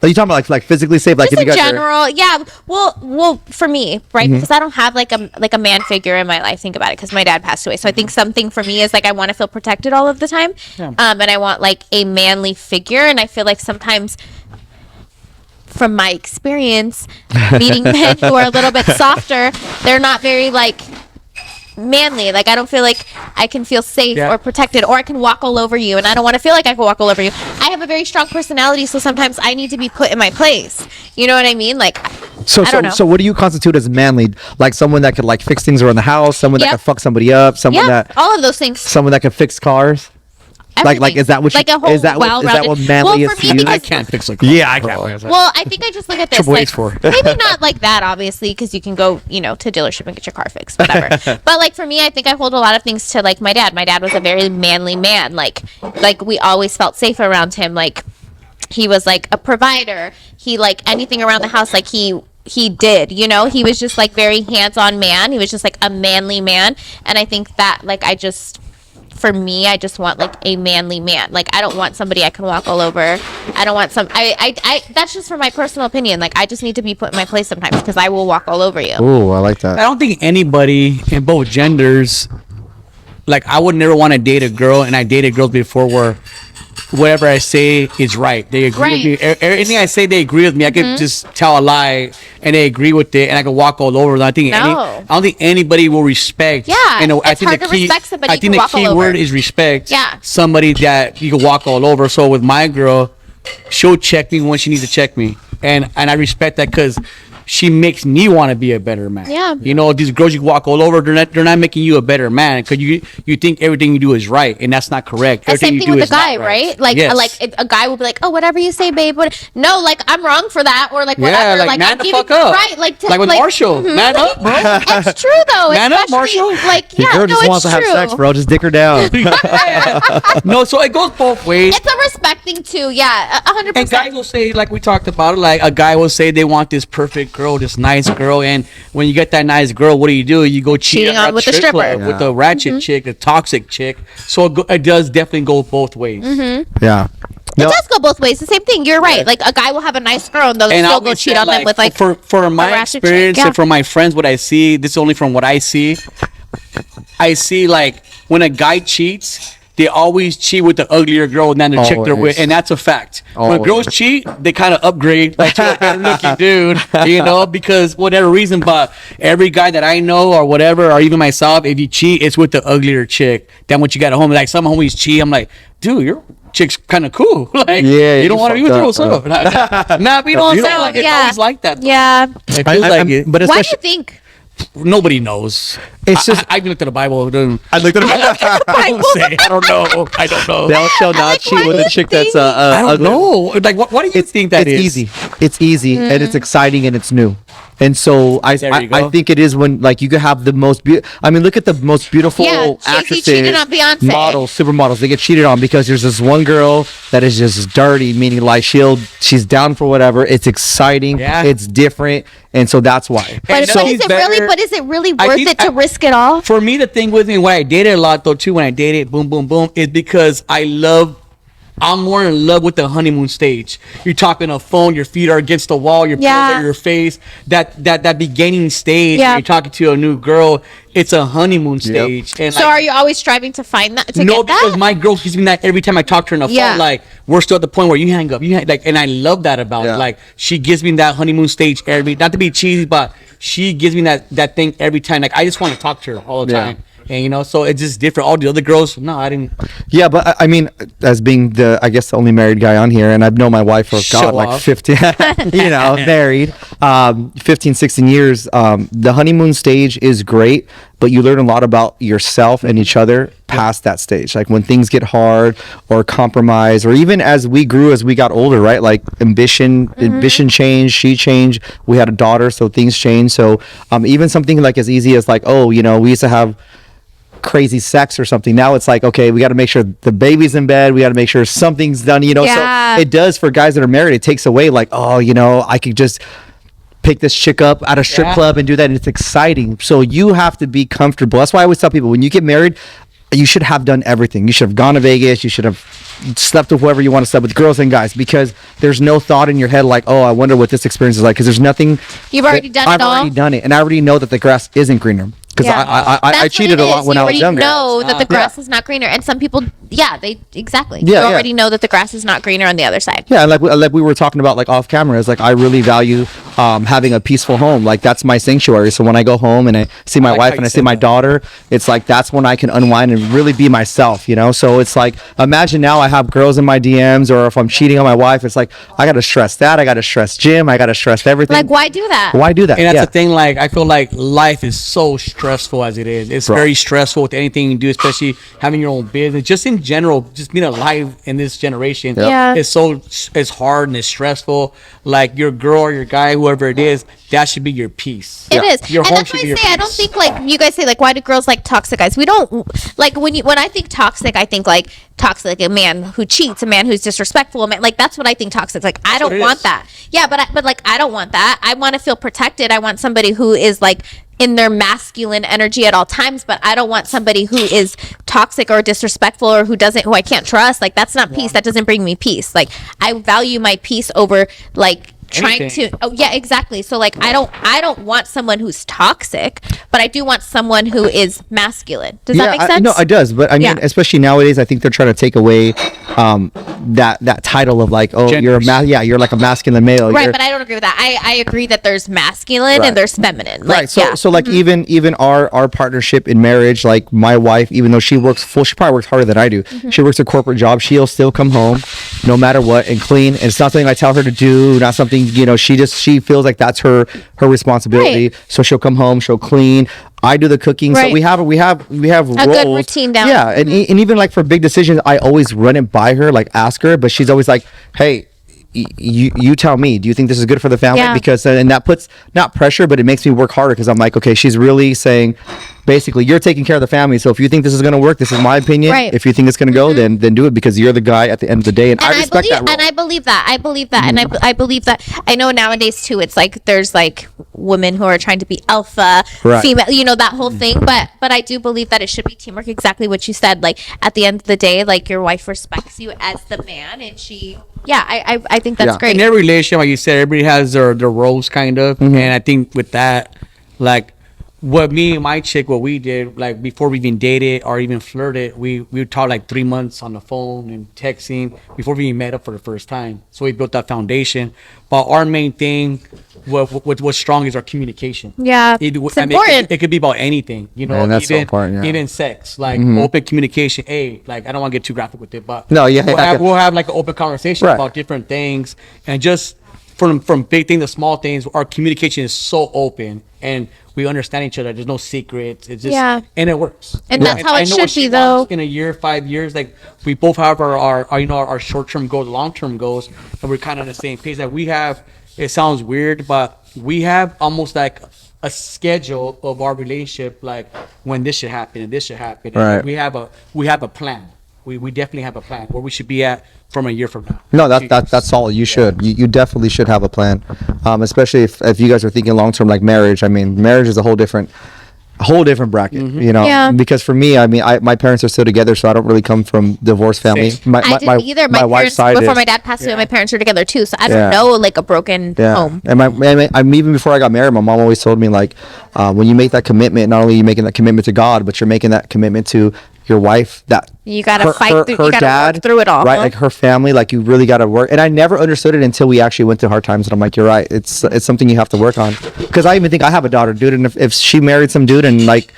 Are you talking about like physically safe? Like Just if you in guys are- general, yeah. Well, for me, right? Because I don't have like a man figure in my life. Think about it, because my dad passed away. So I think something for me is like I want to feel protected all of the time, and I want like a manly figure. And I feel like sometimes, from my experience, meeting men who are a little bit softer, they're not very like manly. Like I don't feel like I can feel safe or protected, or I can walk all over you, and I don't want to feel like I can walk all over you. I have a very strong personality, so sometimes I need to be put in my place. You know what I mean? Like So I don't know. so what do you constitute as manly? Like someone that could like fix things around the house, someone that Yep. could fuck somebody up, someone yeah, that all of those things. someone that could fix cars. Like is that what you, like a whole is that what well-rounded- manly well, is for to me, you? because- I can't fix a car. Yeah, I can't. Well, I think I just look at this Triple like H for. maybe not like that, obviously, because you can go, you know, to dealership and get your car fixed, whatever. But like for me, I think I hold a lot of things to like my dad. My dad was a very manly man. Like we always felt safe around him. Like he was like a provider. He like anything around the house, like he did, you know. He was just like very hands-on man. He was just like a manly man, and I think that like for me, I just want like a manly man. Like I don't want somebody I can walk all over. I don't want I that's just for my personal opinion. Like I just need to be put in my place sometimes, because I will walk all over you. Oh, I like I that. don't think anybody in both genders, like I would never want to date a girl, and I dated girls before where whatever I say is right. They agree with me. Anything I say, they agree with me. I could just tell a lie and they agree with it, and I could walk all over them. I don't think anybody will respect. Yeah, I it's think hard to respect somebody I you think can the walk all key over. word is respect. Yeah. Somebody that you can walk all over. So with my girl, she'll check me when she needs to check me, and I respect that because she makes me want to be a better man. Yeah. You know, these girls you walk all over, they're not making you a better man, because you think everything you do is right, and that's not correct. The Everything same you thing do with is a guy, not right? Like, Yes. like a guy will be like, "Oh, whatever you say, babe." No, like I'm wrong for that, or like Yeah, whatever. like man I'm the giving- fuck up. right? Like with Marshall, man up, bro. It's true though. Man up, especially, Marshall. Like, Your yeah, girl no, just it's wants to have true. sex, bro. Just dick her down. No, so it goes both ways. It's a respect thing too. Yeah, 100%. And guys will say, like we talked about it, like a guy will say they want this perfect girl, this nice girl, and when you get that nice girl, what do? You go Cheating at on with the strip stripper. club with the ratchet chick, the toxic chick. So it does definitely go both ways. Yeah. It does go both ways. The same thing. You're right. Like a guy will have a nice girl and they'll And still I'll go be cheat saying, on them with like for my ratchet experience chick. Yeah. and from my friends, what I see, this is only from what I see. I see like when a guy cheats, they always cheat with the uglier girl than the chick they're with, Always. and that's a fact. When Always. girls cheat, they kind of upgrade like to a better looking dude, you know, because whatever reason. But every guy that I know or whatever, or even myself, if you cheat, it's with the uglier chick than what you got at home. Like some homies cheat, I'm like, dude, your chick's kind of cool. Like, Yeah, you you don't want to be with her. What's fucked up? Nah, but you know what I'm saying? Like, it's Yeah. always like that. Yeah. It feels like it. But Why do you especially, think? Nobody knows. It's just- I looked at the Bible. I looked at it. I don't know. I don't know. Thou shalt not like, cheat why with do a you chick that's think- I don't ugly. know. Like, what do you think that it's is? easy. It's easy and it's exciting and it's new. And so There you I go. think it is when like you could have the most I mean, look at the most beautiful Yeah, Jay-Z actresses, cheated on Beyonce. models, supermodels. They get cheated on because there's this one girl that is just dirty, meaning like she's down for whatever. It's exciting. Yeah. It's different, and so that's why. But, And but nothing's is it really? better- But is it really I worth think it to I- risk it all? For me, the thing with me, when I dated a lot though too, when I dated, boom, boom, boom, is because I'm more in love with the honeymoon stage. You're talking on a phone, your feet are against the wall, your pillows Yeah. are your face. That beginning stage, Yeah. when you're talking to a new girl, it's a honeymoon stage. And So are you always striving to find that? To no, get that? because my girl gives me that every time I talk to her on the Yeah. phone. Like we're still at the point where you hang up, like, and I love that about Yeah. it. Like she gives me that honeymoon stage not to be cheesy, but she gives me that thing every time. Like I just want to talk to her all the Yeah. time, and you know, so it's just different. All the other girls, no, I didn't. Yeah, but I mean, as being I guess the only married guy on here, and I've known my wife for Show like off. 15, married, 15, 16 years. The honeymoon stage is great, but you learn a lot about yourself and each other past that stage. Like when things get hard or compromise, or even as we grew, as we got older, right? Like ambition changed, she changed. We had a daughter, so things changed. So even something like as easy as like, oh, we used to have crazy sex or something. Now it's like, okay, we got to make sure the baby's in bed. We got to make sure something's done, Yeah. So it does for guys that are married. It takes away like, oh, I could just pick this chick up at a strip Yeah. club and do that. And it's exciting. So you have to be comfortable. That's why I always tell people when you get married, you should have done everything. You should have gone to Vegas. You should have slept with whoever you want to sleep with, girls and guys, because there's no thought in your head like, oh, I wonder what this experience is like, because there's nothing. You've already done it I've all. already done it, and I already know that the grass isn't greener. Because I That's what cheated it a lot is. when you I was younger. You already know that the grass is not greener, and some people, they exactly. Yeah, you already know that the grass is not greener on the other side. Yeah, like we were talking about like off camera, is like I really value having a peaceful home. Like that's my sanctuary. So when I go home and I see my wife and I see my daughter, it's like that's when I can unwind and really be myself, you know? So it's like, imagine now I have girls in my DMs, or if I'm cheating on my wife, it's like I got to stress that, I got to stress Jim, I got to stress everything. Like, why do that? Why do that? And that's the thing, like, I feel like life is so stressful as it is. It's very stressful with anything you do, especially having your own business. Just in general, just being alive in this generation. Yeah. It's hard and it's stressful. Like, your girl or your guy, whoever it is, that should be your peace. It is. Your And home that's should why be I your say, I don't peace. think, like, you guys say, like, why do girls like toxic guys? We don't, like, when I think toxic, I think, like, toxic, like a man who cheats, a man who's disrespectful, a man, like, that's what I think toxic. Like, I don't what it want is. that. Yeah, but like, I don't want that. I want to feel protected. I want somebody who is, like, in their masculine energy at all times, but I don't want somebody who is toxic or disrespectful or who I can't trust. Like, that's not peace. That doesn't bring me peace. Like, I value my peace over, like, trying Anything. to exactly. So like I don't want someone who's toxic, but I do want someone who is masculine. Does that make sense? No, it does. But I mean, Yeah. especially nowadays, I think they're trying to take away that title of like, oh, Genders. you're like a masculine male. Right, You're- but I don't agree with that. I agree that there's masculine Right. and there's feminine. Like, Right. So yeah. so like even our partnership in marriage, like my wife, even though she probably works harder than I do. Mm-hmm. She works a corporate job. She'll still come home no matter what and clean. And it's not something I tell her to do, not something, she feels like that's her responsibility. Right. So she'll come home, she'll clean. I do the cooking. So Right. we have A good roles. routine down. Yeah. And even like for big decisions, I always run it by her, like ask her, but she's always like, hey, you tell me, do you think this is good for the family? Yeah. Because and that puts not pressure, but it makes me work harder, because I'm like, okay, she's really saying basically you're taking care of the family, so if you think this is going to work, this is my opinion. Right. If you think it's going to go, then do it, because you're the guy at the end of the day, and I respect that role. And I believe that. I believe that. And I believe that. I know nowadays too, it's like there's like women who are trying to be alpha, Right. female, that whole thing. But I do believe that it should be teamwork, exactly what you said. Like at the end of the day, like your wife respects you as the man, and I think that's Yeah. great. In every relationship, like you said, everybody has their roles, kind of. Mm-hmm. And I think with that, like, what me and my chick, what we did, like, before we even dated or even flirted, we would talk like 3 months on the phone and texting before we even met up for the first time. So we built that foundation. But our main thing, what's strong, is our communication. Yeah, It's important. It could be about anything, Man, that's so important, yeah. even sex, like open communication. Hey, like, I don't want to get too graphic with it, but No, yeah, we'll have like an open conversation Right. about different things, and just from big things to small things, our communication is so open and we understand each other. There's no secrets. It's just and it works. And that's how I it know what should be, she though. wants in a year, 5 years. Like, we both have our short-term goals, long-term goals, and we're kind of on the same page. Like, we have, it sounds weird, but we have almost like a schedule of our relationship, like when this should happen and this should happen. And Right. we have a plan. We definitely have a plan where we should be at from a year from now. No, that's solid. You should. You definitely should have a plan, especially if you guys are thinking long term, like marriage. I mean, marriage is a whole different bracket. Yeah. Because for me, I mean, my parents are still together, so I don't really come from divorced family. Same. I didn't either. My wife's parents, side before is- my dad passed away, my parents were together too. So I don't Yeah. know, like a broken home. And I'm even before I got married, my mom always told me, like, when you make that commitment, not only are you making that commitment to God, but you're making that commitment to your wife, that You gotta fight through- you gotta work through it all, right? huh? Like her family, like you really got to work. And I never understood it until we actually went through hard times. And I'm like, you're right. It's something you have to work on. Because I even think I have a daughter, dude, and if she married some dude and like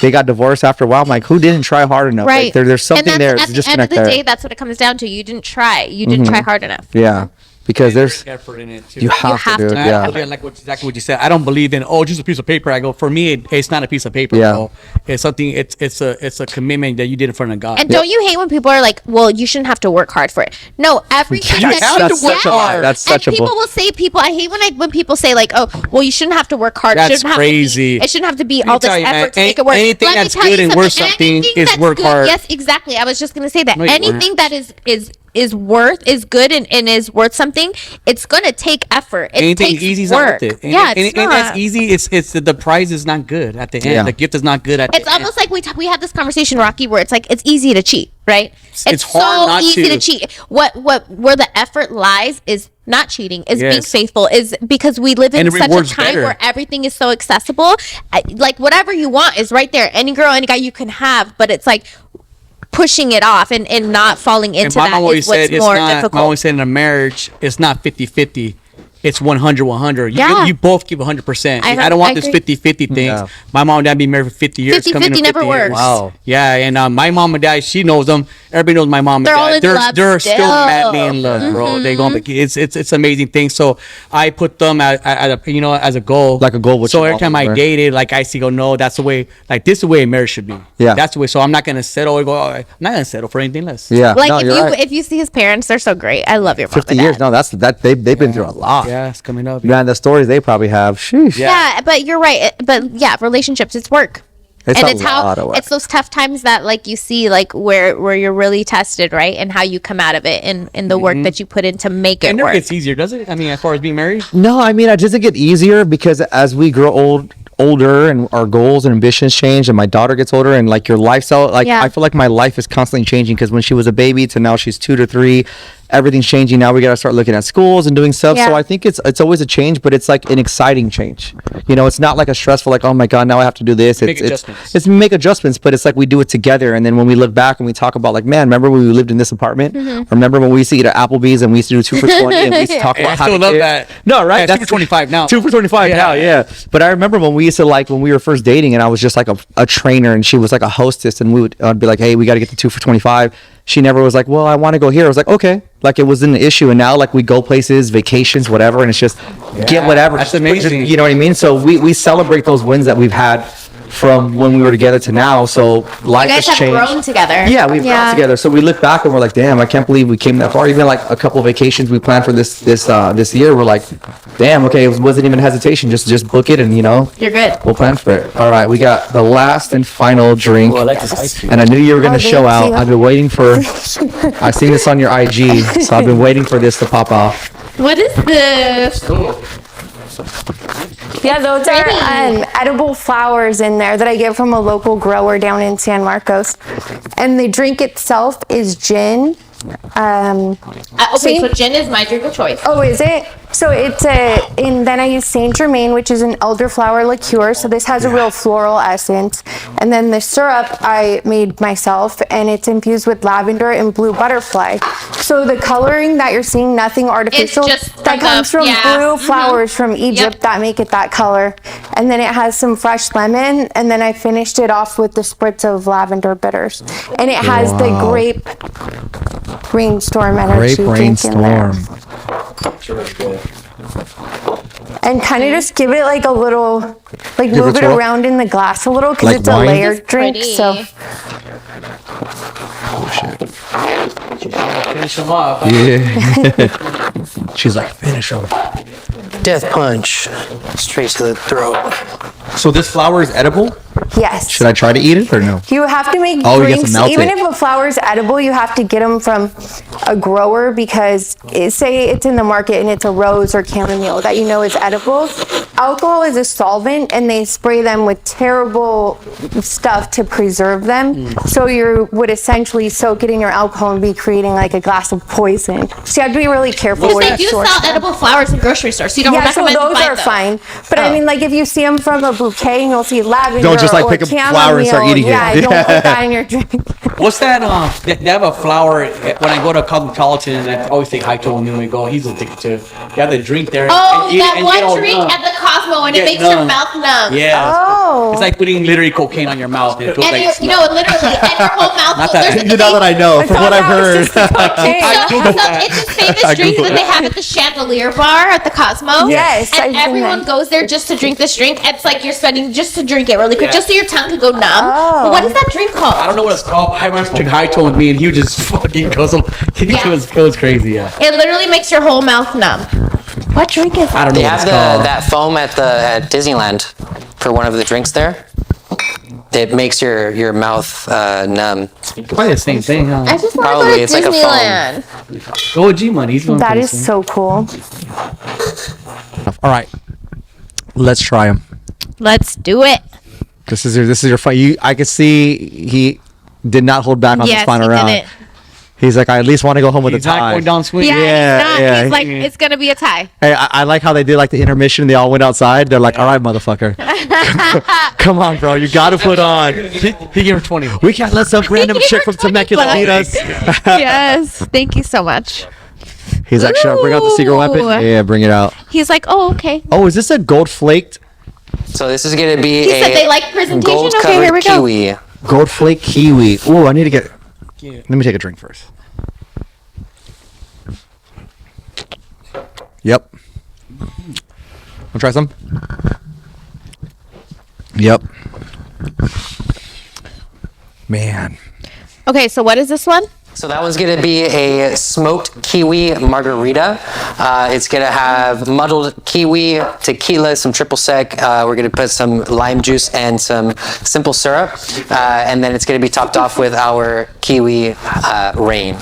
they got divorced after a while, I'm like, who didn't try hard enough? Right. Like, there's something and there. that's, It's at just the end of connect the there. day, that's what it comes down to. You didn't try. You didn't try hard enough. Yeah. Because there's effort in it too. you have have to, dude. to. And Yeah. I like exactly what you said. I don't believe in just a piece of paper. I go, for me, it's not a piece of paper. Yeah. Bro. It's something. It's a commitment that you did in front of God. And don't you hate when people are like, "Well, you shouldn't have to work hard for it." No, everything Yes, that that's such a lie. That's such a and people bull- will say I hate when people say like, "Oh, well, you shouldn't have to work hard." That's shouldn't have crazy. it shouldn't have to be Let me all this tell you, man, effort to make it work. anything Let me that's tell good you and worth something Anything is that's work good- hard. Yes, exactly. I was just gonna say that No, you weren't. anything that is is good and is worth something, it's gonna take effort. It Anything takes easy's work. not worth it. Yeah, it's and not. that's easy. It's the prize is not good at the end. Yeah. The gift is not good at the It's end. almost like we had this conversation, Rocky, where it's like it's easy to cheat, right? It's hard so not easy to. to cheat. Where the effort lies is not cheating, is being Yes. faithful, is because we live in And the such a reward's time better. where everything is so accessible. Like whatever you want is right there. Any girl, any guy you can have, but it's like pushing it off and not falling And into my that mom always is what's said it's more not. difficult. My mom always said in a marriage, it's not 50-50. It's 100-100. Yeah. You both give 100%. I I don't want I this agree. 50-50 thing. Yeah. My mom and dad been married for 50 years. 50-50 coming to never 50 years. works. Wow. Yeah, and my mom and dad, she knows them. Everybody knows my mom and They're all dad. in love They're still. still madly in love, bro. They go. It's amazing thing. So I put them at a as a goal. Like a goal, what So you every want time I somewhere. dated, like I see, go no, that's the way. Like this is the way a marriage should be. Yeah. That's the way. So I'm not gonna settle. I'm not gonna settle for anything less. Yeah. Like no, if you're you right. if you see his parents, they're so great. I love your mom 50 and years. dad. No, they've been through a lot. Yeah, it's coming up. Man, the stories they probably have. Sheesh. Yeah, but you're right. But yeah, relationships, it's work. It's and a it's how lot of work. it's those tough times that like you see like where you're really tested, right? And how you come out of it and the work that you put in to make It it never work. gets easier, does it? I mean, as far as being married. No, I mean, it doesn't get easier because as we grow older and our goals and ambitions change and my daughter gets older and like your lifestyle, like Yeah. I feel like my life is constantly changing because when she was a baby to now she's 2 to 3, everything's changing. Now we got to start looking at schools and doing stuff. Yeah. So I think it's always a change, but it's like an exciting change. You know, it's not like a stressful, like, oh my God, now I have to do this. Make adjustments. It's make adjustments, but it's like we do it together. And then when we look back and we talk about like, man, remember when we lived in this apartment? Or remember when we used to eat at Applebee's and we used to do 2 for 20 and we used to talk Hey, about I how still to love get- that. No, right? Yeah, 2 for 25 now. 2 for 25 now, yeah. But I remember when we used to like, when we were first dating and I was just like a trainer and she was like a hostess and I'd be like, hey, we got to get the 2 for 25. She never was like, well, I want to go here. I was like, okay. Like it wasn't an issue. And now like we go places, vacations, whatever. And it's just get whatever. That's Just- amazing. you know what I mean? So we celebrate those wins that we've had from when we were together to now. So life You guys has have changed. grown together. Yeah, we've grown together. So we look back and we're like, damn, I can't believe we came that far. Even like a couple of vacations we planned for this year. We're like, damn, okay, it wasn't even hesitation. Just book it and, you know, You're good. we'll plan for it. All right, we got the last and final drink. Oh, I like this ice cream. And I knew you were going Oh, to show thank out. you. I've been waiting for, I've seen this on your IG, so I've been waiting for this to pop off. What is this? Yeah, those Pretty. are edible flowers in there that I get from a local grower down in San Marcos. And the drink itself is gin. Okay, See? so gin is my drink of choice. Oh, is it? So it's and then I use Saint Germain, which is an elderflower liqueur. So this has a real floral essence. And then the syrup I made myself, and it's infused with lavender and blue butterfly. So the coloring that you're seeing, nothing artificial. just that from comes the- from yeah, blue flowers from Egypt that make it that color. And then it has some fresh lemon, and then I finished it off with the spritz of lavender bitters. And it has the grape rainstorm energy. Grape drink in there. rainstorm. And kind of just give it like a little, like Give it move a it twirl? around in the glass a little because Like it's a wine? layered It's drink. pretty. So Finish them off. Yeah. She's like, finish them. Death punch, straight to the throat. So this flower is edible? yes. Should I try to eat it or no? You have to make Oh, you have to drinks, melt even it. if a flower is edible, you have to get them from a grower because say it's in the market and it's a rose or chamomile that you know is edible. Alcohol is a solvent and they spray them with terrible stuff to preserve them. So you would essentially soak it in your alcohol and be creating like a glass of poison. So you have to be really careful Because where they you do source sell them. edible flowers in grocery stores, so you don't Yeah, so recommend to those buy are them. fine. But I mean, like if you see them from a bouquet and you'll see lavender Don't just, like, or pick a flower and start chamomile, eating it. yeah, don't put that in your drink. What's that? They have a flower. When I go to Cosmopolitan, I always say hi to him when we go. He's addicted to. They have the drink there. Oh, and eat it that and one get all drink numb. at the Cosmo and it Get makes your numb. mouth numb. Yeah. Oh. It's like putting literally cocaine on your mouth. It feels And like you know, literally, and your whole mouth. Not that- You know what I know from what I've heard. So, it's this famous drink that they have at the Chandelier Bar at the Cosmo. Yes, I've and been everyone there. goes there just to drink this drink. It's like you're spending just to drink it really quick, just so your tongue could go numb. Oh. But what is that drink called? I don't know what it's called. I went to high tone with me, and he would just fucking goes. Yeah. It was crazy. Yeah. It literally makes your whole mouth numb. What drink is I that? don't know They what have it's called. that foam at Disneyland for one of the drinks there. it makes your mouth numb. Probably the same thing, huh? I just want Probably, to it's go like to a phone. Disneyland. Go with G-Money. He's going That pretty is soon. so cool. All right, let's try them. Let's do it. This is your fight. I could see he did not hold back on this Yes, final he round. did it. He's like, I at least want to go home with He's a not tie. going down swinging. Yeah, Yeah, he's not. yeah. He's like, it's gonna be a tie. Hey, I like how they did like the intermission. They all went outside. They're like, all right, motherfucker. Come on, bro. You got to put on. He gave her 20. We can't let some random chick from Temecula beat us. Yes, thank you so much. He's like, should I bring out the secret weapon? Ooh. Yeah, bring it out. He's like, oh, okay. Oh, is this a gold flaked? So this is gonna be He a said they like presentation. gold Okay, covered here we go. kiwi. Gold flake kiwi. Ooh, I need to get. Let me take a drink first. Yep. Wanna try some? Yep. Man. Okay, so what is this one? So that one's gonna be a smoked kiwi margarita. It's gonna have muddled kiwi, tequila, some triple sec. We're gonna put some lime juice and some simple syrup, and then it's gonna be topped off with our kiwi rain.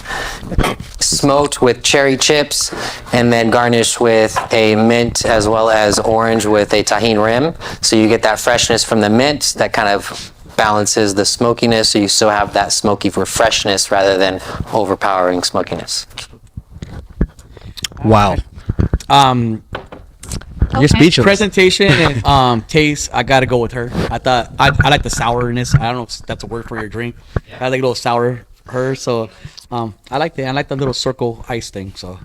Smoked with cherry chips, and then garnished with a mint as well as orange with a tahini rim. So you get that freshness from the mint that kind of balances the smokiness, so you still have that smoky freshness rather than overpowering smokiness. Wow. You're speechless. Presentation and taste, I gotta go with her. I thought I like the sourness. I don't know if that's a word for your drink. I like a little sour her, so I like that. I like the little circle ice thing. So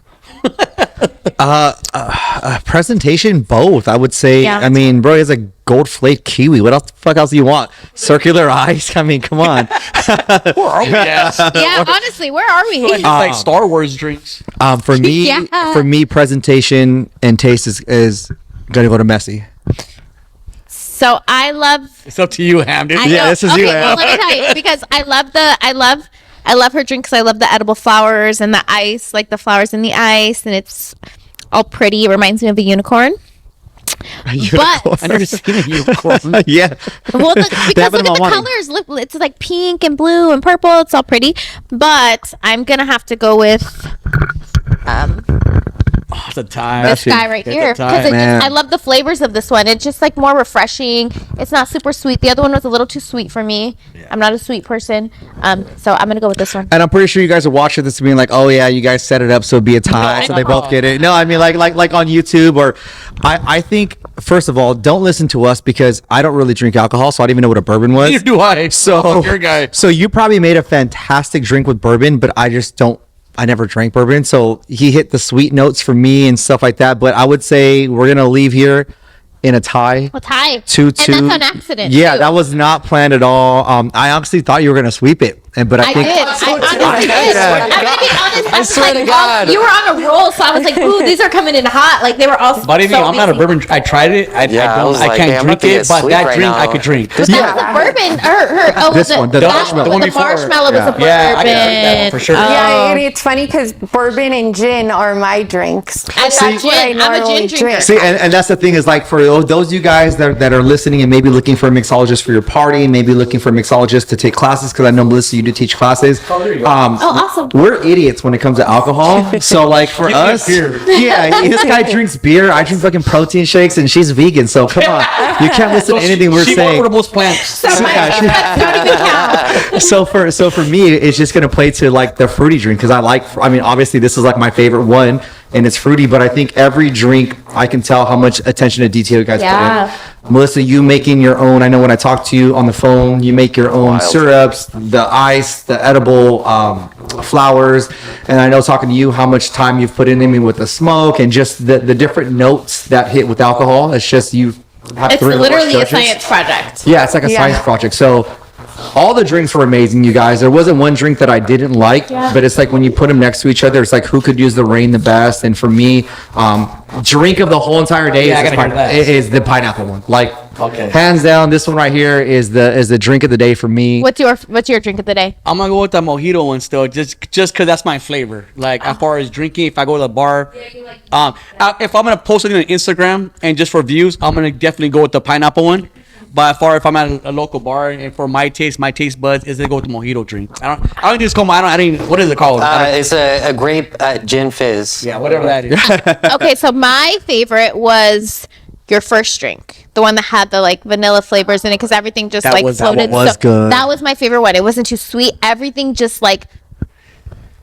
Presentation, both. I would say. Yeah. I mean, bro, it's a gold flake kiwi. What else the fuck else do you want? Circular ice. I mean, come on. where are we at? Yeah, honestly, where are we? It's like Star Wars drinks. For me, Yeah. for me, presentation and taste is gonna go to Messi. So I love. It's up to you, Ham. Dude. I Yeah, know. this is okay, you, well, Em. let me tell you, because I love her drink because I love the edible flowers and the ice, like the flowers in the ice, and it's all pretty. It reminds me of a unicorn. I've never seen a unicorn. Yeah. Well, They because have look them at on the wine. colors. Look, it's like pink and blue and purple. It's all pretty. But I'm gonna have to go with Oh, it's a tie. this guy right It's a here tie. because Man. I love the flavors of this one. It's just like more refreshing. It's not super sweet. The other one was a little too sweet for me. I'm not a sweet person. So I'm gonna go with this one. And I'm pretty sure you guys are watching this being like, oh yeah, you guys set it up so it'd be a tie, so they both get it. No, I mean like on YouTube or I think first of all, don't listen to us because I don't really drink alcohol, so I don't even know what a bourbon was. Neither do I. So I'm your guy. So you probably made a fantastic drink with bourbon, but I just don't. I never drank bourbon, so he hit the sweet notes for me and stuff like that. But I would say we're gonna leave here in a tie. Well, tie. 2-2. And that's an accident. Yeah, too. that was not planned at all. I honestly thought you were gonna sweep it, but I I think did. I honestly did. I'm gonna be honest. I swear to like, God. you were on a roll, so I was like, "Ooh, these are coming in hot." Like they were all. But even so I'm not a easy. bourbon. I tried it. I was I like, can't hey, I'm drink about to get it, but sleep that right drink now. I could drink. But that was a bourbon. This one, the marshmallow. The one The before. marshmallow was a bourbon. Yeah, I can drink that for sure. Yeah, and it's funny because bourbon and gin are my drinks. I'm See- not gin. I'm a normally gin drinker. drink. See, and that's the thing is like for those of you guys that are listening and maybe looking for a mixologist for your party, maybe looking for a mixologist to take classes, because I know, Melissa, you do teach classes. Awesome. We're idiots when it comes to alcohol. So like for us, beer. yeah, this guy drinks beer. I drink fucking protein shakes, and she's vegan. So come on, you can't listen to anything we're she saying. bought most plants. So my don't even count. So for me, it's just gonna play to like the fruity drink because I mean, obviously this is like my favorite one and it's fruity, but I think every drink I can tell how much attention to detail you guys Yeah. put in. Melissa, you making your own. I know when I talk to you on the phone, you make your own syrups, the ice, the edible flowers, and I know talking to you how much time you've put in me with the smoke and just the different notes that hit with alcohol. It's just you have It's three or four literally a judges. science project. Yeah, it's like a Yeah. science project. So all the drinks were amazing, you guys. There wasn't one drink that I didn't like, but it's like when you put them next to each other, it's like who could use the rain the best. And for me, drink of the whole entire day Yeah, I is, gotta hear that. is the pineapple one. Like Okay. hands down, this one right here is the drink of the day for me. What's your drink of the day? I'm gonna go with the mojito one still, just because that's my flavor. Like as far as drinking, if I go to the bar, if I'm gonna post it on Instagram and just for views, I'm gonna definitely go with the pineapple one. by far, if I'm at a local bar, and for my taste buds is to go with the mojito drink. I don't just call I don't even, what is it called? It's a grape gin fizz. Yeah, whatever that is. Okay, so my favorite was your first drink, the one that had the like vanilla flavors in it, because everything just like floated. was good. That was my favorite one. It wasn't too sweet. Everything just like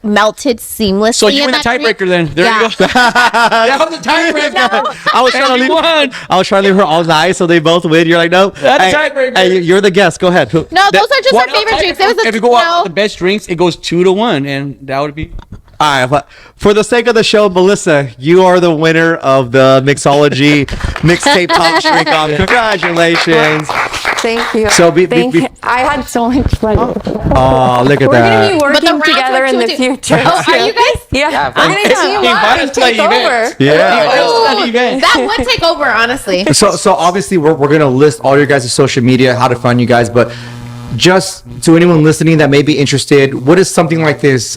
melted seamlessly. So you in win the that drink. tiebreaker then. There you go. That was the tiebreaker. I was trying to leave. Won. I was trying to leave her all night so they both win. You're like, no. That's a Hey, tiebreaker. hey, you're the guest. Go ahead. No, those are just our favorite drinks. It was If you go out the best drinks, it goes 2-1, and that would be. All right, but for the sake of the show, Melissa, you are the winner of the Mixology Mixtape Top Drink On. Congratulations. Thank you. So Thank you. I had so much fun. Oh, look at We're that. gonna be But the working rounds together were in the 2-2. future. Oh, are you guys? Yeah, I'm we're gonna team He up invited and us to the take event. over. Yeah. Ooh, that would take over, honestly. So obviously we're gonna list all your guys' social media, how to find you guys, but just to anyone listening that may be interested, what is something like this?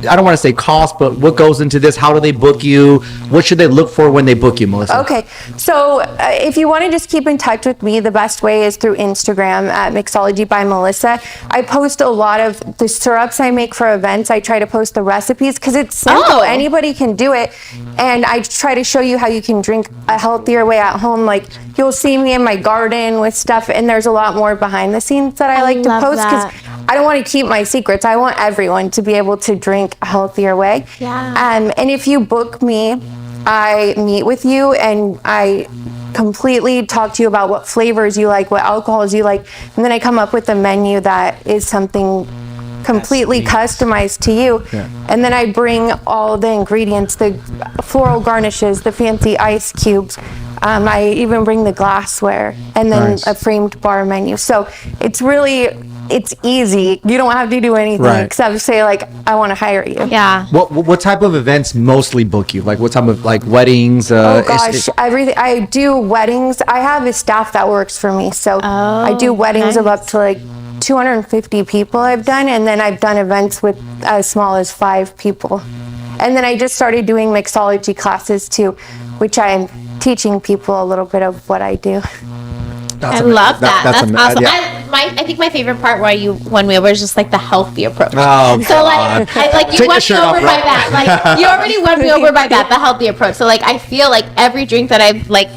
I don't want to say cost, but what goes into this? How do they book you? What should they look for when they book you, Melissa? Okay, so if you want to just keep in touch with me, the best way is through Instagram at Mixology by Melissa. I post a lot of the syrups I make for events. I try to post the recipes because it's simple. Oh. Anybody can do it. And I try to show you how you can drink a healthier way at home. Like you'll see me in my garden with stuff, and there's a lot more behind the scenes that I like to love post because that. I don't want to keep my secrets. I want everyone to be able to drink a healthier way. Yeah. And if you book me, I meet with you and I completely talk to you about what flavors you like, what alcohols you like, and then I come up with a menu that is something completely customized to you. And then I bring all the ingredients, the floral garnishes, the fancy ice cubes. I even bring the glassware and then Nice. a framed bar menu. So it's easy. You don't have to do anything Right. except say like, I want to hire you. Yeah. What type of events mostly book you? Like what type of like weddings? Oh gosh, everything. I do weddings. I have a staff that works for me, so I do weddings of up to like 250 people I've done, and then I've done events with as small as 5 people. And then I just started doing mixology classes too, which I'm teaching people a little bit of what I do. I love that. That's awesome. Yeah. I think my favorite part why you won me over is just like the healthy approach. Oh, So like, Take you your won me shirt over off, by bro. that. Like you already won me over by that, the healthy approach. So like I feel like every drink that I've like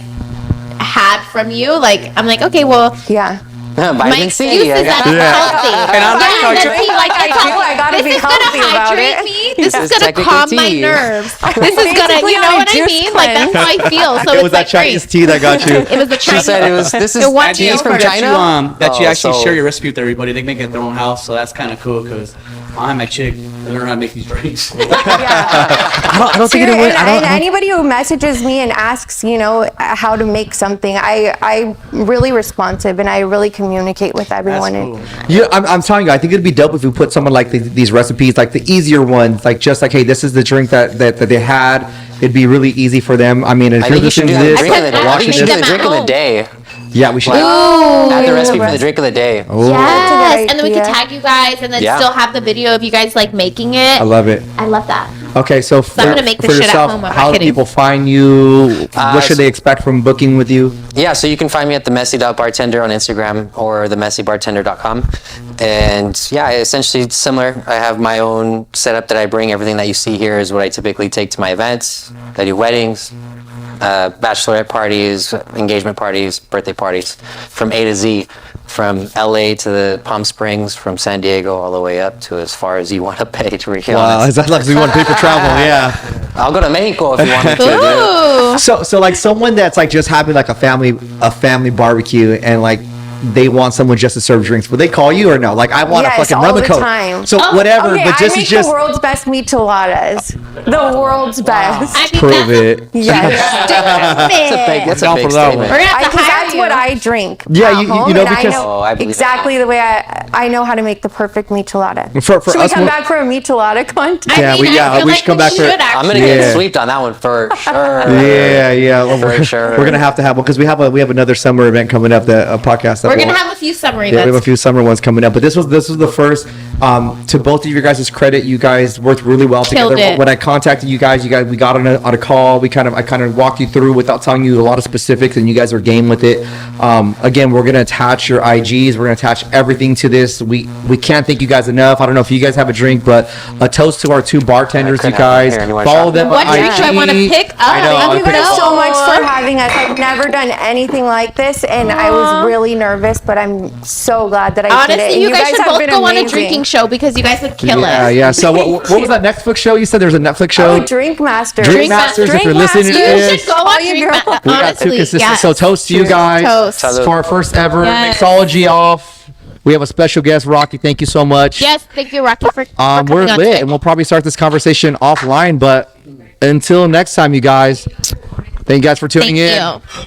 had from you, like I'm like, okay, well, Yeah. my Vitamin C. excuse is that it's healthy. And I like how that's you- me, like, I that's do. all- I gotta this be is gonna healthy about hydrate it. me. This is is gonna technically calm my tea. nerves. This is gonna, basically you know on a what I juice mean? Like that's how I feel. So It it's was that like Chinese great. tea that got you. It was the She Chinese. said it was. This is It won tea me from over. China. That you Oh, actually so- share your recipe with everybody. They make it at their own house, so that's kind of cool because I my chick learn how to make these drinks. I don't think Seriously, it would. and anybody who messages me and asks, how to make something, I'm really responsive and I really communicate with everyone. cool. Yeah, I'm telling you, I think it'd be dope if we put someone like these recipes, like the easier ones, like just like, hey, this is the drink that they had. It'd be really easy for them. I mean, if I you're think you should listening do to the this, drink of the day. I think watching you should do this, the drink of the day. yeah, we should. Like, add the recipe for the Yes. drink of the day. Yes, good and then we could idea. tag you guys, and then Yeah. still have the video of you guys like making it. I love it. I love that. Okay, so I'm gonna make this for shit at yourself, home, I'm not how do kidding. people find you? What should so- they expect from booking with you? Yeah, so you can find me at themessy.bartender on Instagram or themessybartender.com. And yeah, essentially it's similar. I have my own setup that I bring. Everything that you see here is what I typically take to my events. I do weddings, bachelorette parties, engagement parties, birthday parties, from A to Z, from LA to the Palm Springs, from San Diego all the way up to as far as you want to pay, to be Wow, honest. is that like we want to pay for travel? Yeah. I'll go to Mexico if you want me to. dude. Ooh. So like someone that's like just having like a family barbecue and like they want someone just to serve drinks, would they call you or no? Like I want Yes, a fucking all rum and the coke. time. So whatever, Okay, but I this make is just the world's best micoladas. The world's best. I think prove that's it. Yes. That's a Down big for that one. statement. We're gonna have to Because hire that's you. what I drink. Yeah, at you home, know, and because- Oh, I believe exactly the way I know how to make the perfect michelada. For Should we us, come we're- back for a michelada contest? Yeah, I we feel should come back for it. I'm gonna actually. get Yeah. sweeped on that one for sure. Yeah. Well, For sure. We're gonna have to have one because we have another summer event coming up, a podcast We're gonna have a few summer Yeah, we have a events. few summer ones coming up, but this was the first. To both of you guys' credit, you guys worked really well Killed together. it. When I contacted you guys, we got on a call. I kind of walked you through without telling you a lot of specifics, and you guys are game with it. Again, we're gonna attach your IGs. We're gonna attach everything to this. We can't thank you guys enough. I don't know if you guys have a drink, but a toast to our two bartenders. You guys follow them. What on drink do I IG. want to pick up? I know. Thank you pick guys up. so much for having us. I've never done anything like this, and I was really nervous, but I'm so glad that I did it. Honestly, And you guys should have both been go on a amazing. drinking show because you guys would kill Yeah, it. yeah. So what was that Netflix show? You said there was a Netflix show. Oh, Drink Masters. Drink Masters, if you're listening to You this. should go on you Drink girl. Ma- We got two Honestly, consistent. yes. So toast to you guys. Toast. For our first ever Yes. Mixology off. We have a special guest, Rocky. Thank you so much. Yes, thank you, Rocky, for We're coming on lit, today. and we'll probably start this conversation offline. But until next time, you guys. Thank you guys for tuning Thank in. you.